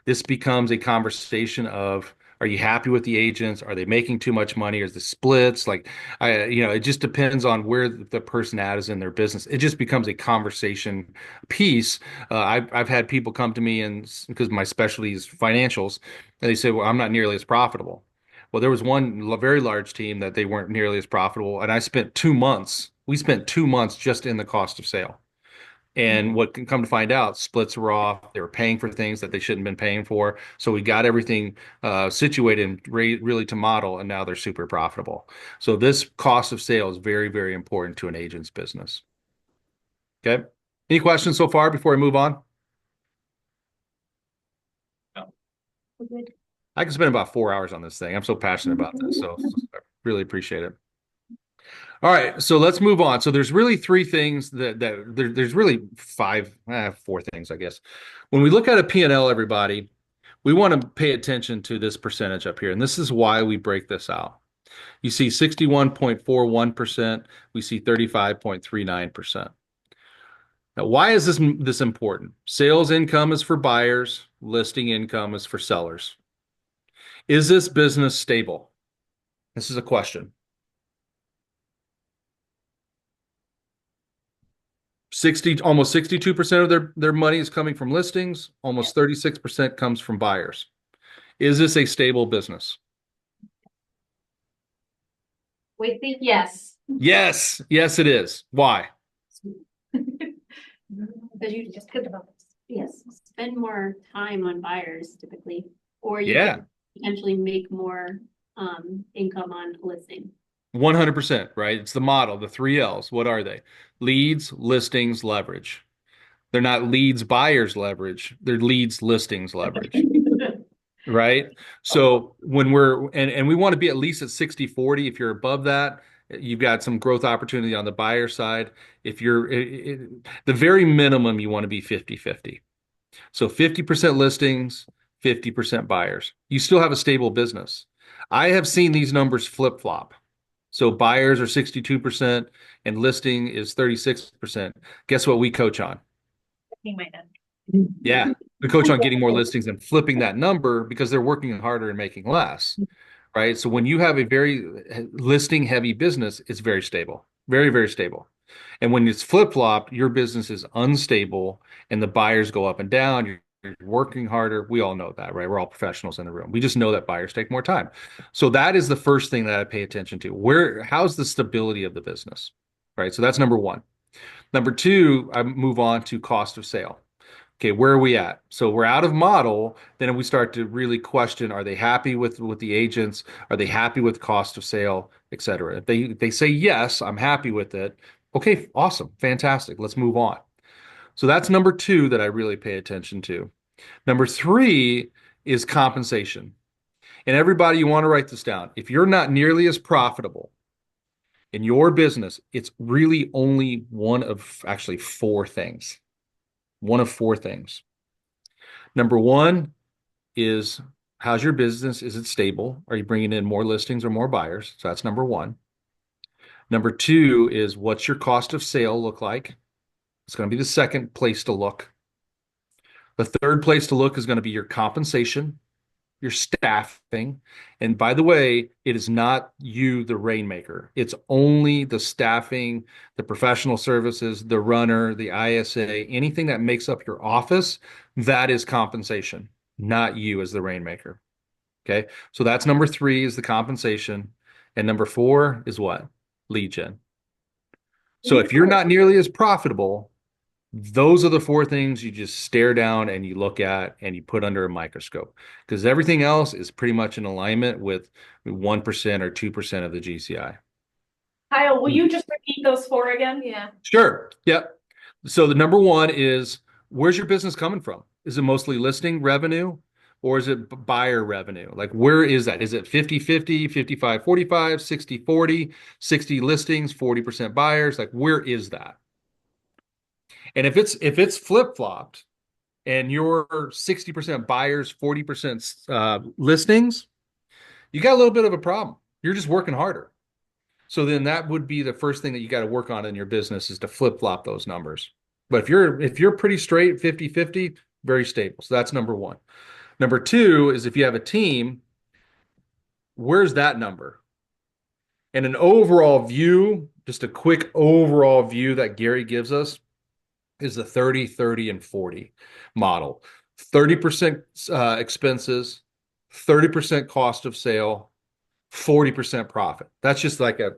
Speaker 1: This becomes a conversation of, are you happy with the agents? Are they making too much money? Is the splits like, it just depends on where the person at is in their business. It just becomes a conversation piece. I've had people come to me and because my specialty is financials, and they say, well, I'm not nearly as profitable. Well, there was one very large team that they weren't nearly as profitable, and I spent 2 months. We spent 2 months just in the cost of sale. And what can come to find out, splits were off. They were paying for things that they shouldn't have been paying for. So we got everything situated and really to model, and now they're super profitable. So this cost of sale is very, very important to an agent's business. Okay. Any questions so far before I move on? No. I can spend about 4 hours on this thing. I'm so passionate about this. So I really appreciate it. All right, so let's move on. So there's really three things there's really four things, I guess. When we look at a P&L, everybody, we want to pay attention to this percentage up here, and this is why we break this out. You see 61.41%, we see 35.39%. Now, why is this important? Sales income is for buyers, listing income is for sellers. Is this business stable? This is a question. Almost 62% of their money is coming from listings. Almost 36% comes from buyers. Is this a stable business?
Speaker 5: We think yes.
Speaker 1: Yes. Yes, it is. Why?
Speaker 8: Because you just could, yes, spend more time on buyers typically, or you
Speaker 1: Yeah.
Speaker 8: could potentially make more income on listing.
Speaker 1: 100%, right? It's the model, the 3 L's. What are they? Leads, listings, leverage. They're not leads, buyers, leverage. They're leads, listings, leverage. Right? So when and we want to be at least at 60-40. If you're above that, you've got some growth opportunity on the buyer side. If you're the very minimum, you want to be 50-50. So 50% listings, 50% buyers. You still have a stable business. I have seen these numbers flip-flop. So buyers are 62% and listing is 36%. Guess what we coach on? Yeah. We coach on getting more listings and flipping that number because they're working harder and making less, right? So when you have a very listing heavy business, it's very stable, very, very stable. And when it's flip-flopped, your business is unstable and the buyers go up and down. You're working harder. We all know that, right? We're all professionals in the room. We just know that buyers take more time. So that is the first thing that I pay attention to. How's the stability of the business, right? So that's number one. Number two, I move on to cost of sale. Okay, where are we at? So we're out of model. Then we start to really question: are they happy with the agents? Are they happy with cost of sale, et cetera? If they say yes, I'm happy with it. Okay, awesome, fantastic. Let's move on. So that's number two that I really pay attention to. Number three is compensation. And everybody, you want to write this down. If you're not nearly as profitable in your business, it's really only one of actually four things. One of four things. Number one is, how's your business? Is it stable? Are you bringing in more listings or more buyers? So that's number one. Number two is, what's your cost of sale look like? It's going to be the second place to look. The third place to look is going to be your compensation, your staffing. And by the way, it is not you, the rainmaker. It's only the staffing, the professional services, the runner, the ISA, anything that makes up your office, that is compensation, not you as the rainmaker. Okay. So that's number three is the compensation. And number four is what? Lead gen. So if you're not nearly as profitable, those are the four things you just stare down and you look at and you put under a microscope, because everything else is pretty much in alignment with 1% or 2% of the GCI.
Speaker 3: Kyle, will you just repeat those four again?
Speaker 7: Yeah.
Speaker 1: Sure. Yep. So the number one is, where's your business coming from? Is it mostly listing revenue or is it buyer revenue? Like, where is that? Is it 50-50, 55-45, 60-40, 60 listings, 40% buyers? Like, where is that? And if it's flip-flopped and you're 60% buyers, 40% listings, you got a little bit of a problem. You're just working harder. So then that would be the first thing that you got to work on in your business is to flip-flop those numbers. But if you're pretty straight 50-50, very stable. So that's number one. Number two is if you have a team, where's that number? And an overall view, just a quick overall view that Gary gives us is the 30, 30, and 40 model. 30% expenses, 30% cost of sale, 40% profit. That's just like a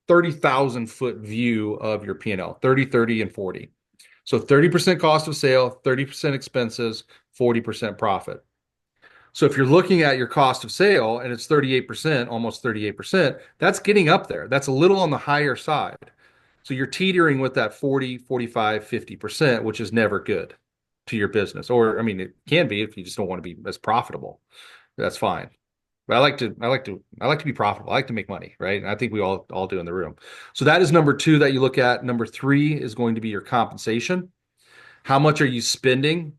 Speaker 1: 30,000 foot view of your P&L, 30, 30, and 40. So 30% cost of sale, 30% expenses, 40% profit. So if you're looking at your cost of sale and it's 38%, almost 38%, that's getting up there. That's a little on the higher side. So you're teetering with that 40, 45, 50%, which is never good to your business. Or, I mean, it can be if you just don't want to be as profitable. That's fine. But I like to be profitable. I like to make money, right? And I think we all do in the room. So that is number two that you look at. Number three is going to be your compensation. How much are you spending?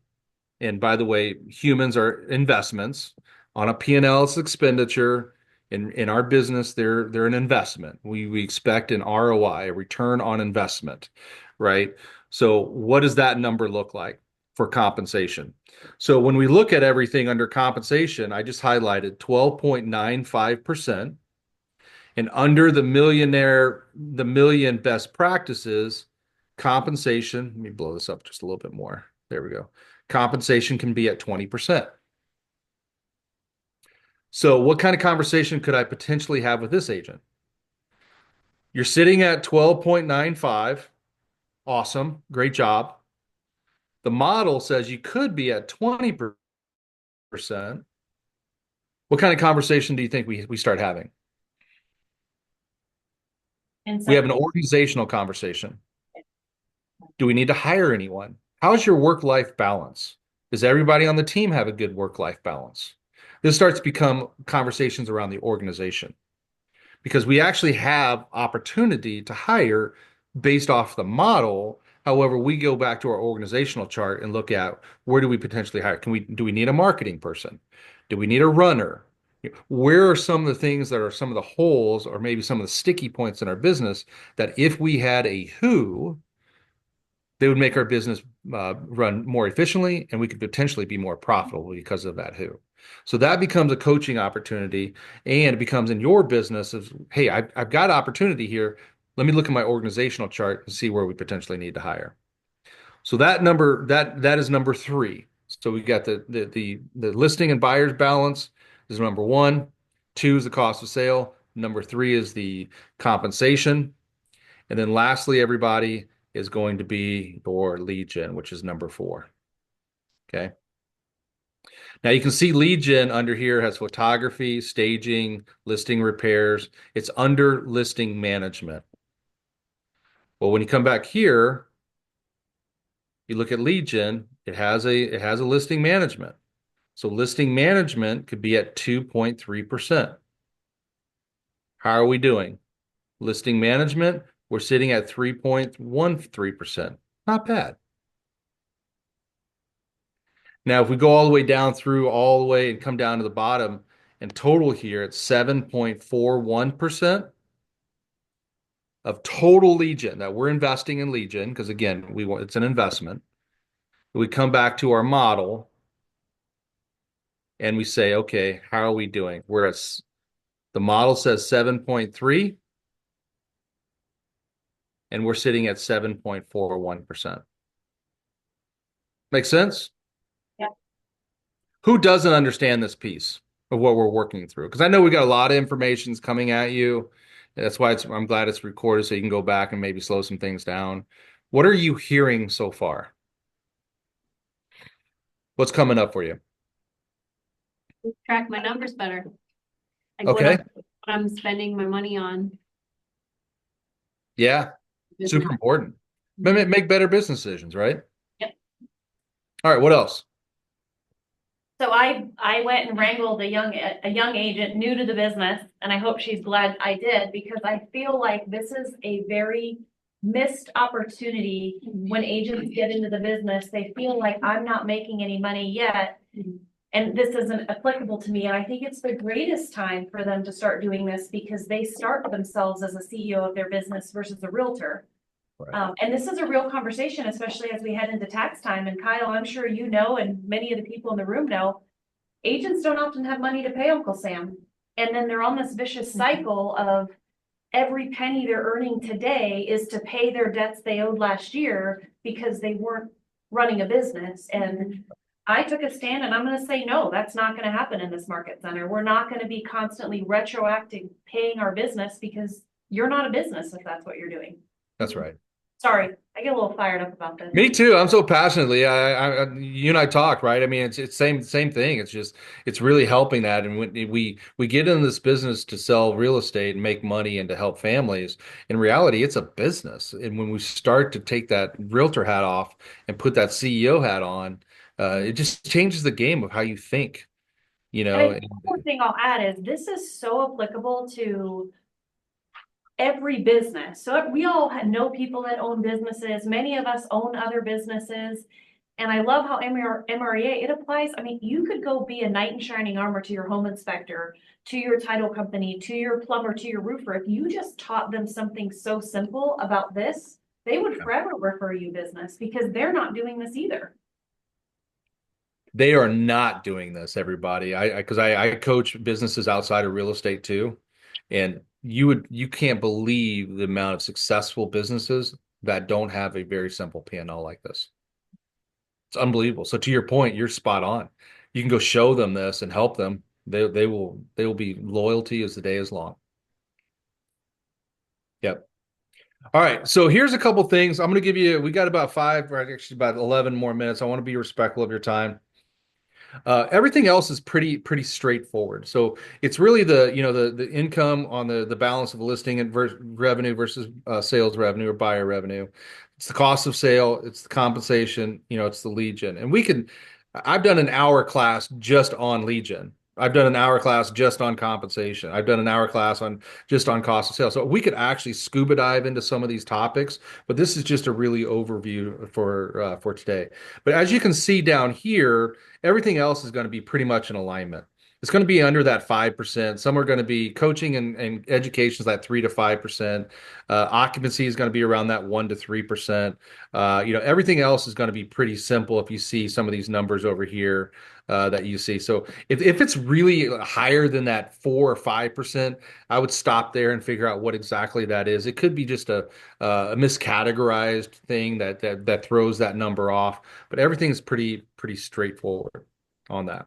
Speaker 1: And by the way, humans are investments. On a P&L, it's expenditure. In our business, they're an investment. We expect an ROI, a return on investment, right? So what does that number look like for compensation? So when we look at everything under compensation, I just highlighted 12.95%. And under the million best practices, compensation, let me blow this up just a little bit more. There we go. Compensation can be at 20%. So what kind of conversation could I potentially have with this agent? You're sitting at 12.95. Awesome. Great job. The model says you could be at 20%. What kind of conversation do you think we start having? We have an organizational conversation. Do we need to hire anyone? How's your work-life balance? Does everybody on the team have a good work-life balance? This starts to become conversations around the organization because we actually have opportunity to hire based off the model. However, we go back to our organizational chart and look at where do we potentially hire? Do we need a marketing person? Do we need a runner? Where are some of the things that are some of the holes or maybe some of the sticky points in our business that if we had a who, they would make our business run more efficiently and we could potentially be more profitable because of that who. So that becomes a coaching opportunity and it becomes in your business of, hey, I've got opportunity here. Let me look at my organizational chart and see where we potentially need to hire. So that is number three. So we got the listing and buyer's balance is number one. Two is the cost of sale. Number three is the compensation. And then lastly, everybody is going to be your lead gen, which is number four. Okay. Now you can see lead gen under here has photography, staging, listing repairs. It's under listing management. Well, when you come back here, you look at lead gen, it has a listing management. So listing management could be at 2.3%. How are we doing? Listing management, we're sitting at 3.13%. Not bad. Now, if we go all the way down through all the way and come down to the bottom and total here, it's 7.41% of total lead gen that we're investing in lead gen because again, it's an investment. We come back to our model and we say, okay, how are we doing? The model says 7.3 and we're sitting at 7.41%. Make sense?
Speaker 3: Yeah.
Speaker 1: Who doesn't understand this piece of what we're working through? Because I know we got a lot of information coming at you. That's why I'm glad it's recorded so you can go back and maybe slow some things down. What are you hearing so far? What's coming up for you?
Speaker 8: Track my numbers better. Like
Speaker 1: Okay.
Speaker 8: what I'm spending my money on.
Speaker 1: Yeah. Super important. Make better business decisions, right?
Speaker 8: Yep.
Speaker 1: All right. What else?
Speaker 3: So I went and wrangled a young agent new to the business, and I hope she's glad I did because I feel like this is a very missed opportunity when agents get into the business. They feel like I'm not making any money yet. And this isn't applicable to me, and I think it's the greatest time for them to start doing this because they start themselves as a CEO of their business versus a realtor.
Speaker 1: Right.
Speaker 3: And this is a real conversation, especially as we head into tax time. And Kyle, I'm sure you know, and many of the people in the room know, agents don't often have money to pay Uncle Sam. And then they're on this vicious cycle of every penny they're earning today is to pay their debts they owed last year because they weren't running a business. And I took a stand and I'm going to say, no, that's not going to happen in this market center. We're not going to be constantly retroactive paying our business because you're not a business if that's what you're doing.
Speaker 1: That's right.
Speaker 3: Sorry, I get a little fired up about this.
Speaker 1: Me too. I'm so passionately. You and I talked, right? I mean, it's same thing. It's just it's really helping that, and when we get in this business to sell real estate and make money and to help families, in reality, it's a business. And when we start to take that realtor hat off and put that CEO hat on, it just changes the game of how you think. You
Speaker 3: And
Speaker 1: know,
Speaker 3: I think one thing I'll add is this is so applicable to every business. So we all know people that own businesses. Many of us own other businesses. And I love how MREA, it applies. I mean, you could go be a knight in shining armor to your home inspector, to your title company, to your plumber, to your roofer. If you just taught them something so simple about this, they would forever refer you business because they're not doing this either.
Speaker 1: they are not doing this, everybody. I coach businesses outside of real estate too, and you can't believe the amount of successful businesses that don't have a very simple P&L like this. It's unbelievable. So to your point, you're spot on. You can go show them this and help them. They will be loyalty as the day is long. Yep. All right. So here's a couple things. I'm going to give you. We got about five, or actually about 11 more minutes. I want to be respectful of your time. Everything else is pretty straightforward. So it's really the income on the balance of a listing and revenue versus sales revenue or buyer revenue. It's the cost of sale. It's the compensation. It's the lead gen. And I've done an hour class just on lead gen. I've done an hour class just on compensation. I've done an hour class on just on cost of sale. So we could actually scuba dive into some of these topics, but this is just a really overview for today. But as you can see down here, everything else is going to be pretty much in alignment. It's going to be under that 5%. Some are going to be coaching and education is that 3 to 5%. Occupancy is going to be around that 1 to 3%. Everything else is going to be pretty simple if you see some of these numbers over here that you see. So if it's really higher than that 4 or 5%, I would stop there and figure out what exactly that is. It could be just a miscategorized thing that throws that number off, but everything's pretty straightforward on that.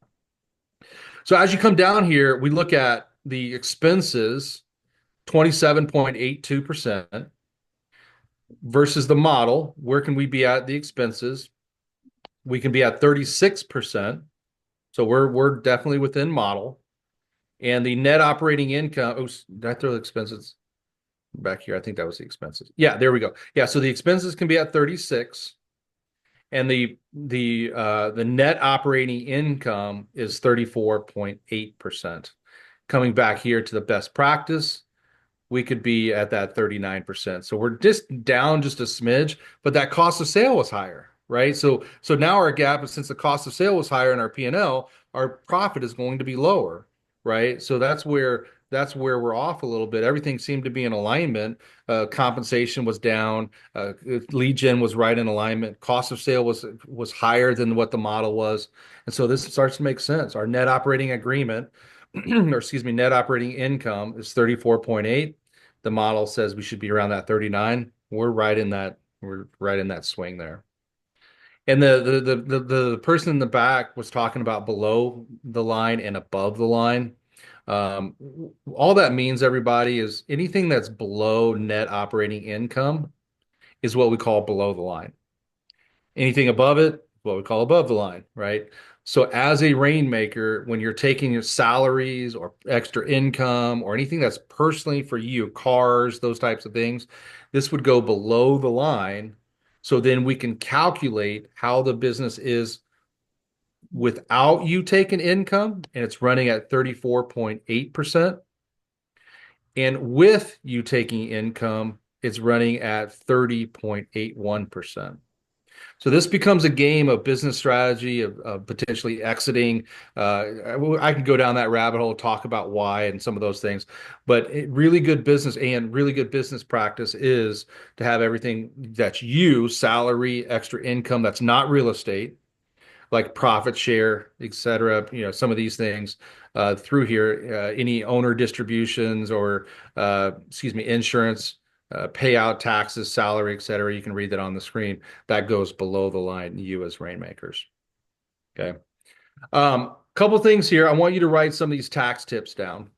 Speaker 1: So as you come down here, we look at the expenses, 27.82% versus the model. Where can we be at the expenses? We can be at 36%. So we're definitely within model. And the net operating income, oh, did I throw the expenses back here? I think that was the expenses. Yeah, there we go. Yeah, so the expenses can be at 36. And the net operating income is 34.8%. Coming back here to the best practice, we could be at that 39%. So we're just down just a smidge, but that cost of sale was higher, right? So now our gap is, since the cost of sale was higher in our P&L, our profit is going to be lower, right? So that's where we're off a little bit. Everything seemed to be in alignment. Compensation was down. Lead gen was right in alignment. Cost of sale was higher than what the model was, and so this starts to make sense. Our net operating agreement, or excuse me, net operating income is 34.8. The model says we should be around that 39. We're right in that. We're right in that swing there. And the person in the back was talking about below the line and above the line. All that means, everybody, is anything that's below net operating income is what we call below the line. Anything above it, what we call above the line, right? So as a rainmaker, when you're taking your salaries or extra income or anything that's personally for you, cars, those types of things, this would go below the line. So then we can calculate how the business is without you taking income, and it's running at 34.8%. And with you taking income, it's running at 30.81%. So this becomes a game of business strategy, of potentially exiting. I can go down that rabbit hole, talk about why and some of those things. But really good business and really good business practice is to have everything that's you, salary, extra income, that's not real estate, like profit share, et cetera, some of these things through here, any owner distributions or, excuse me, insurance, payout, taxes, salary, et cetera. You can read that on the screen. That goes below the line, you as rainmakers. Okay. Couple things here. I want you to write some of these tax tips down.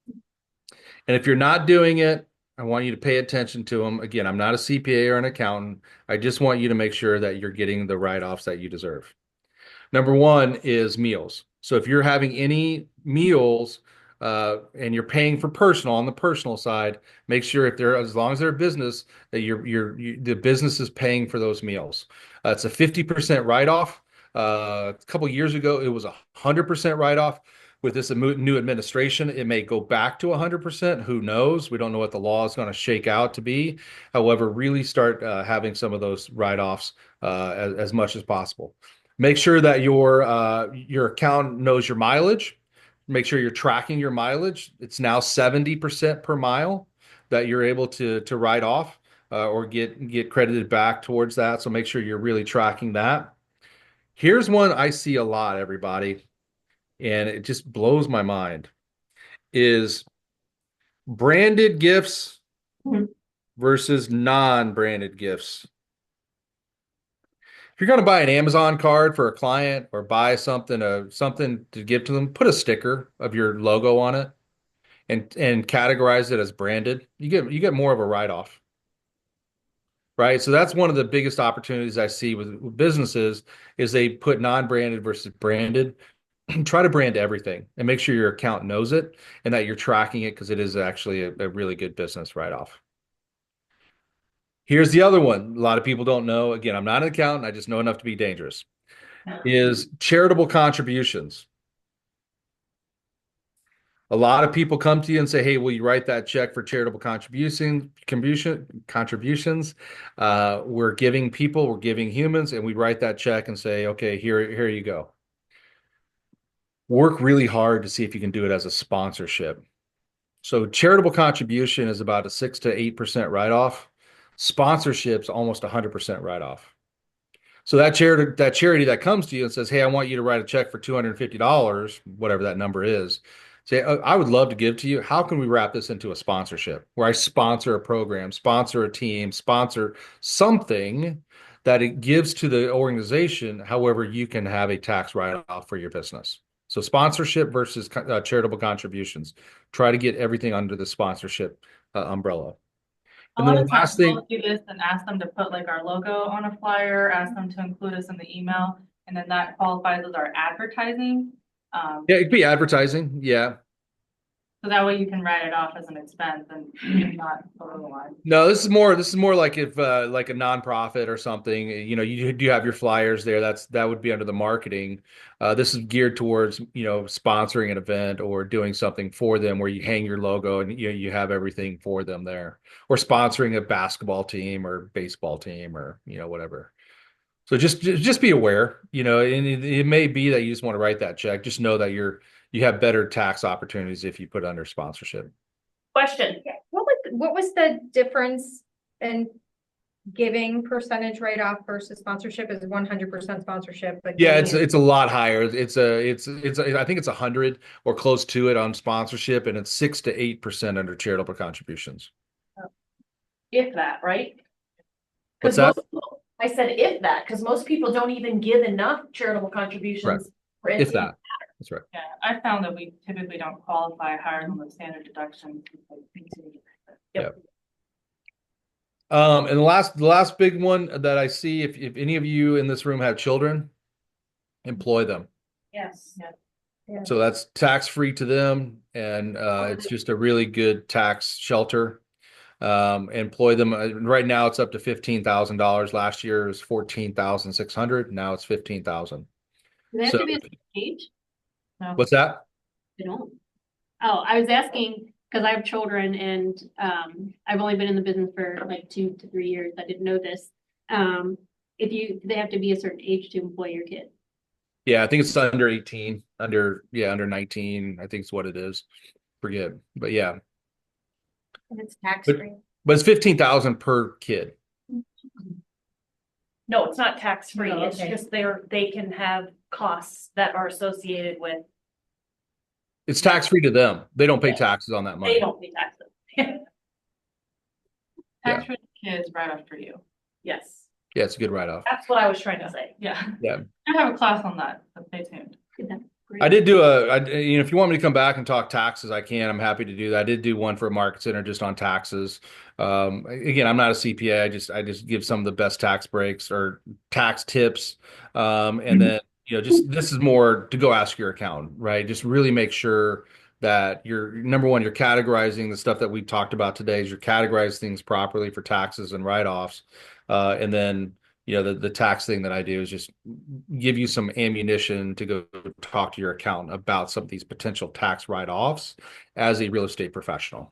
Speaker 1: And if you're not doing it, I want you to pay attention to them. Again, I'm not a CPA or an accountant. I just want you to make sure that you're getting the write-offs that you deserve. Number one is meals. So if you're having any meals and you're paying for personal on the personal side, make sure if they're as long as they're a business that the business is paying for those meals. It's a 50% write-off. A couple years ago, it was 100% write-off. With this new administration, it may go back to 100%. Who knows? We don't know what the law is going to shake out to be. However, really start having some of those write-offs as much as possible. Make sure that your account knows your mileage. Make sure you're tracking your mileage. It's now 70% per mile that you're able to write off or get credited back towards that. So make sure you're really tracking that. Here's one I see a lot, everybody, and it just blows my mind, is branded gifts versus non-branded gifts. If you're going to buy an Amazon card for a client or buy something to give to them, put a sticker of your logo on it and categorize it as branded. You get more of a write-off, right? So that's one of the biggest opportunities I see with businesses is they put non-branded versus branded. Try to brand everything and make sure your account knows it and that you're tracking it because it is actually a really good business write-off. Here's the other one. A lot of people don't know. Again, I'm not an accountant. I just know enough to be dangerous. Is charitable contributions. A lot of people come to you and say, "Hey, will you write that check for charitable contributions? We're giving people, we're giving humans," and we write that check and say, "Okay, here you go." Work really hard to see if you can do it as a sponsorship. So charitable contribution is about a 6 to 8% write-off. Sponsorship's almost 100% write-off. So that charity that comes to you and says, "Hey, I want you to write a check for $250, whatever that number is." Say, "I would love to give to you. How can we wrap this into a sponsorship where I sponsor a program, sponsor a team, sponsor something that it gives to the organization, however, you can have a tax write-off for your business." So sponsorship versus charitable contributions. Try to get everything under the sponsorship umbrella.
Speaker 6: A
Speaker 1: And
Speaker 6: lot
Speaker 1: then the
Speaker 6: of times
Speaker 1: last thing,
Speaker 6: we'll do this and ask them to put like our logo on a flyer, ask them to include us in the email, and then that qualifies as our advertising.
Speaker 1: yeah, it could be advertising. Yeah.
Speaker 6: So that way you can write it off as an expense and not below the line.
Speaker 1: No, this is more like if like a nonprofit or something, you do have your flyers there. That would be under the marketing. This is geared towards, sponsoring an event or doing something for them where you hang your logo and you have everything for them there. Or sponsoring a basketball team or baseball team or, whatever. So just be aware, and it may be that you just want to write that check. Just know that you have better tax opportunities if you put under sponsorship.
Speaker 3: Question.
Speaker 7: What was the difference in giving percentage write-off versus sponsorship? Is 100% sponsorship, but
Speaker 1: Yeah,
Speaker 7: giving
Speaker 1: it's a lot higher. I think it's 100 or close to it on sponsorship, and it's 6 to 8% under charitable contributions.
Speaker 3: If that, right?
Speaker 1: What's
Speaker 3: Because
Speaker 1: that?
Speaker 3: I said if that, because most people don't even give enough charitable contributions for it
Speaker 1: If
Speaker 3: to
Speaker 1: that. That's right.
Speaker 6: Yeah, I found that we typically don't qualify higher than the standard deduction.
Speaker 3: Yep.
Speaker 1: And the last big one that I see, if any of you in this room have children, employ them.
Speaker 3: Yes.
Speaker 7: Yeah.
Speaker 1: So that's tax free to them, and it's just a really good tax shelter. Employ them. Right now, it's up to $15,000. Last year it was 14,600. Now it's 15,000.
Speaker 8: Do they have
Speaker 1: So
Speaker 8: to be a certain age?
Speaker 6: No.
Speaker 1: what's that?
Speaker 8: They don't. Oh, I was asking because I have children and I've only been in the business for like 2 to 3 years. I didn't know this. They have to be a certain age to employ your kid.
Speaker 1: Yeah, I think it's under 18, under 19, I think is what it is. Forget. But yeah.
Speaker 7: And it's tax
Speaker 1: But
Speaker 7: free.
Speaker 1: but it's 15,000 per kid.
Speaker 3: No, it's not tax-free.
Speaker 7: No,
Speaker 3: It's
Speaker 7: okay.
Speaker 3: just they can have costs that are associated with,
Speaker 1: It's tax free to them. They don't pay
Speaker 3: Yes.
Speaker 1: taxes on that
Speaker 3: they
Speaker 1: money.
Speaker 3: don't pay taxes.
Speaker 6: Tax for the kids right after you.
Speaker 3: Yes,
Speaker 1: Yeah, it's a good write-off.
Speaker 3: that's what I was trying to say.
Speaker 6: Yeah.
Speaker 1: Yeah.
Speaker 6: I have a class on that, so stay tuned.
Speaker 1: I did do if you want me to come back and talk taxes, I can. I'm happy to do that. I did do one for a market center just on taxes. Again, I'm not a CPA. I just give some of the best tax breaks or tax tips. And then, just this is more to go ask your accountant, right? Just really make sure that you're number one, you're categorizing the stuff that we talked about today, is you're categorizing things properly for taxes and write-offs. And then the tax thing that I do is just give you some ammunition to go talk to your accountant about some of these potential tax write-offs as a real estate professional.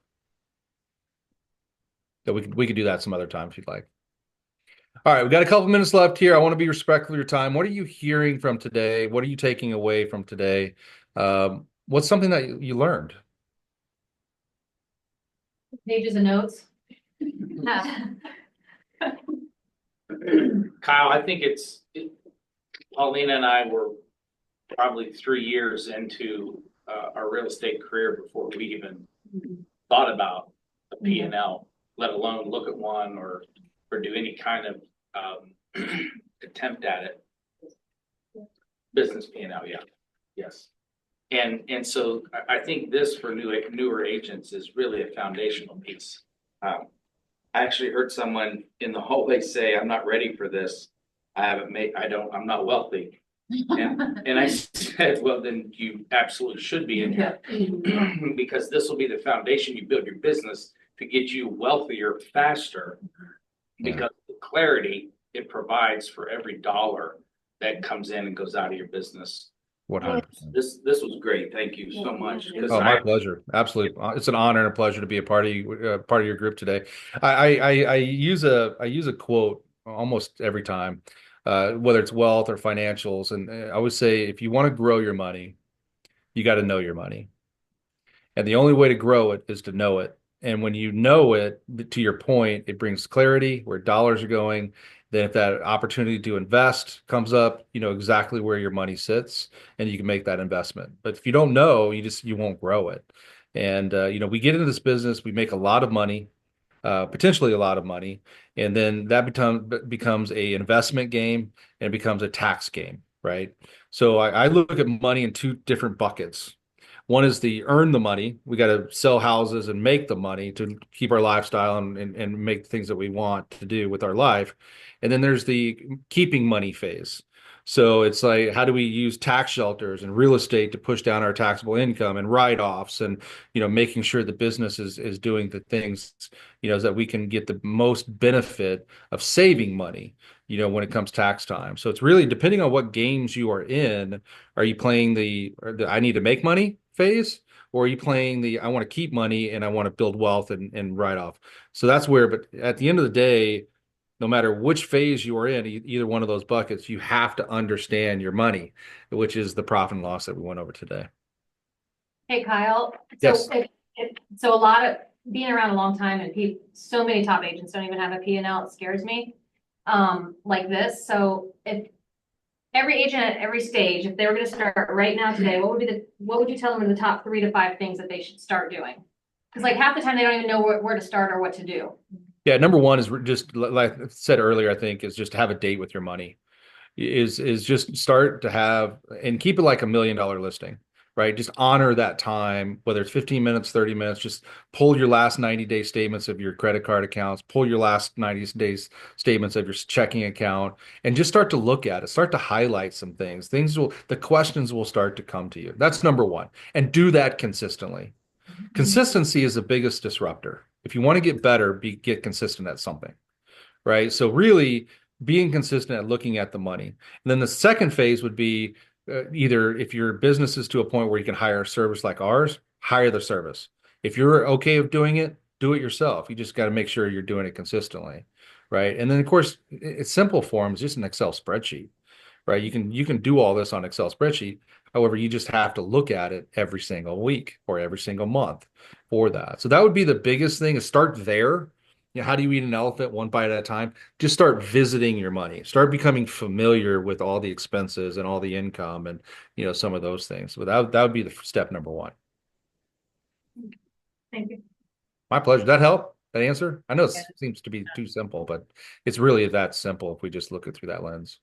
Speaker 1: That we could do that some other time if you'd like. All right, we've got a couple minutes left here. I want to be respectful of your time. What are you hearing from today? What are you taking away from today? What's something that you learned?
Speaker 5: Pages of notes.
Speaker 9: Kyle, I think Paulina and I were probably 3 years into our real estate career before we even thought about a P&L, let alone look at one or do any kind of attempt at it. Business P&L, yeah, yes. And so I think this for newer agents is really a foundational piece. I actually heard someone in the hallway say, "I'm not ready for this. I'm not wealthy." And I said, well, then you absolutely should be in here because this will be the foundation you build your business to get you wealthier faster because the clarity it provides for every dollar that comes in and goes out of your business.
Speaker 1: 100%.
Speaker 9: This was great. Thank you so much.
Speaker 1: Oh, my pleasure. Absolutely. It's an honor and a pleasure to be a part of your group today. I use a quote almost every time, whether it's wealth or financials. And I always say, if you want to grow your money, you got to know your money. And the only way to grow it is to know it. And when you know it, to your point, it brings clarity where dollars are going. Then if that opportunity to invest comes up, you know exactly where your money sits and you can make that investment. But if you don't know, you won't grow it. And we get into this business, we make a lot of money, potentially a lot of money, and then that becomes a investment game and it becomes a tax game, right? So I look at money in two different buckets. One is the earn the money. We got to sell houses and make the money to keep our lifestyle and make the things that we want to do with our life. And then there's the keeping money phase. So it's like, how do we use tax shelters and real estate to push down our taxable income and write-offs and, making sure the business is doing the things, so that we can get the most benefit of saving money, when it comes tax time. So it's really depending on what games you are in. Are you playing the I need to make money phase, or are you playing the I want to keep money and I want to build wealth and write off? So that's where, but at the end of the day, no matter which phase you are in, either one of those buckets, you have to understand your money, which is the profit and loss that we went over today.
Speaker 5: Hey, Kyle.
Speaker 1: Yes.
Speaker 5: So a lot of being around a long time and so many top agents don't even have a P&L. It scares me, like this. So if every agent at every stage, if they were going to start right now today, what would you tell them are the top 3 to 5 things that they should start doing? Because like half the time they don't even know where to start or what to do.
Speaker 1: Yeah, number one is just like I said earlier, I think is just to have a date with your money. Is just start to have and keep it like $1 million listing, right? Just honor that time, whether it's 15 minutes, 30 minutes, just pull your last 90-day statements of your credit card accounts, pull your last 90 days statements of your checking account, and just start to look at it, start to highlight some things. The questions will start to come to you. That's number one. And do that consistently. Consistency is the biggest disruptor. If you want to get better, get consistent at something, right? So really being consistent at looking at the money. And then the second phase would be either if your business is to a point where you can hire a service like ours, hire the service. If you're okay with doing it, do it yourself. You just got to make sure you're doing it consistently. right? And then of course, it's simple forms, just an Excel spreadsheet, right? You can do all this on Excel spreadsheet. However, you just have to look at it every single week or every single month for that. So that would be the biggest thing is start there. You know, how do you eat an elephant one bite at a time? Just start visiting your money. Start becoming familiar with all the expenses and all the income and some of those things. So that would be the step number one.
Speaker 3: Thank you.
Speaker 1: My pleasure. That help? That answer? I know it seems to be too simple, but it's really that simple if we just look it through that lens.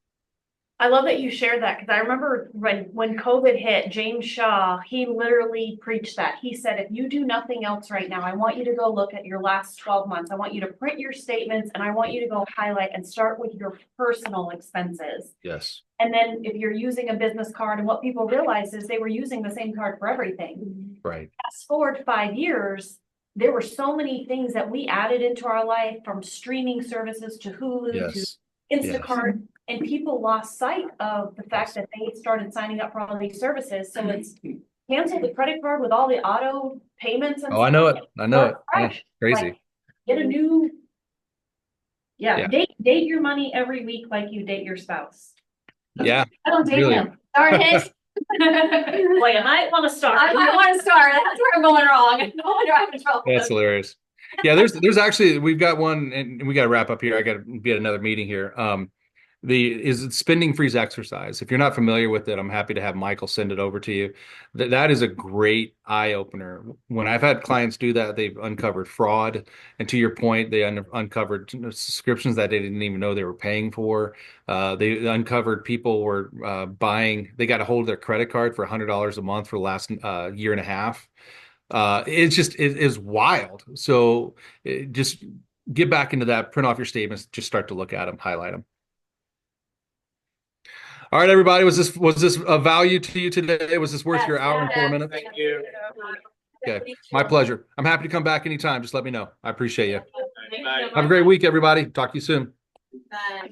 Speaker 3: I love that you shared that because I remember when COVID hit, James Shaw, he literally preached that. He said, if you do nothing else right now, I want you to go look at your last 12 months. I want you to print your statements and I want you to go highlight and start with your personal expenses.
Speaker 1: Yes.
Speaker 3: And then if you're using a business card, and what people realized is they were using the same card for everything.
Speaker 1: Right.
Speaker 3: Fast forward 5 years, there were so many things that we added into our life, from streaming services to Hulu
Speaker 1: Yes.
Speaker 3: to Instacart. Yes. And people lost sight of the fact that they started signing up for all these services. So it's cancel the credit card with all the auto payments and
Speaker 1: I know it. I know it. Yeah, crazy.
Speaker 3: Like, get a new,
Speaker 1: Yeah.
Speaker 3: date your money every week like you date your spouse.
Speaker 1: Yeah.
Speaker 5: I don't date
Speaker 1: Really.
Speaker 5: him. Darn it.
Speaker 3: Well, you might want to start.
Speaker 5: I might want to start. That's where I'm going wrong. No wonder I'm in trouble.
Speaker 1: That's hilarious. Yeah, there's actually we've got one and we got to wrap up here. I got to be at another meeting here. The spending freeze exercise. If you're not familiar with it, I'm happy to have Michael send it over to you. That is a great eye opener. When I've had clients do that, they've uncovered fraud, and to your point, they uncovered subscriptions that they didn't even know they were paying for. They uncovered people were buying. They got a hold of their credit card for $100 a month for the last year and a half. It's just it is wild. So just get back into that. Print off your statements. Just start to look at them. Highlight them. All right, everybody. Was this a value to you today? Was this worth your hour and 4 minutes?
Speaker 9: Thank you.
Speaker 1: Okay, my pleasure. I'm happy to come back anytime. Just let me know. I appreciate you.
Speaker 9: Bye.
Speaker 1: Have a great week, everybody. Talk to you soon.
Speaker 4: Bye.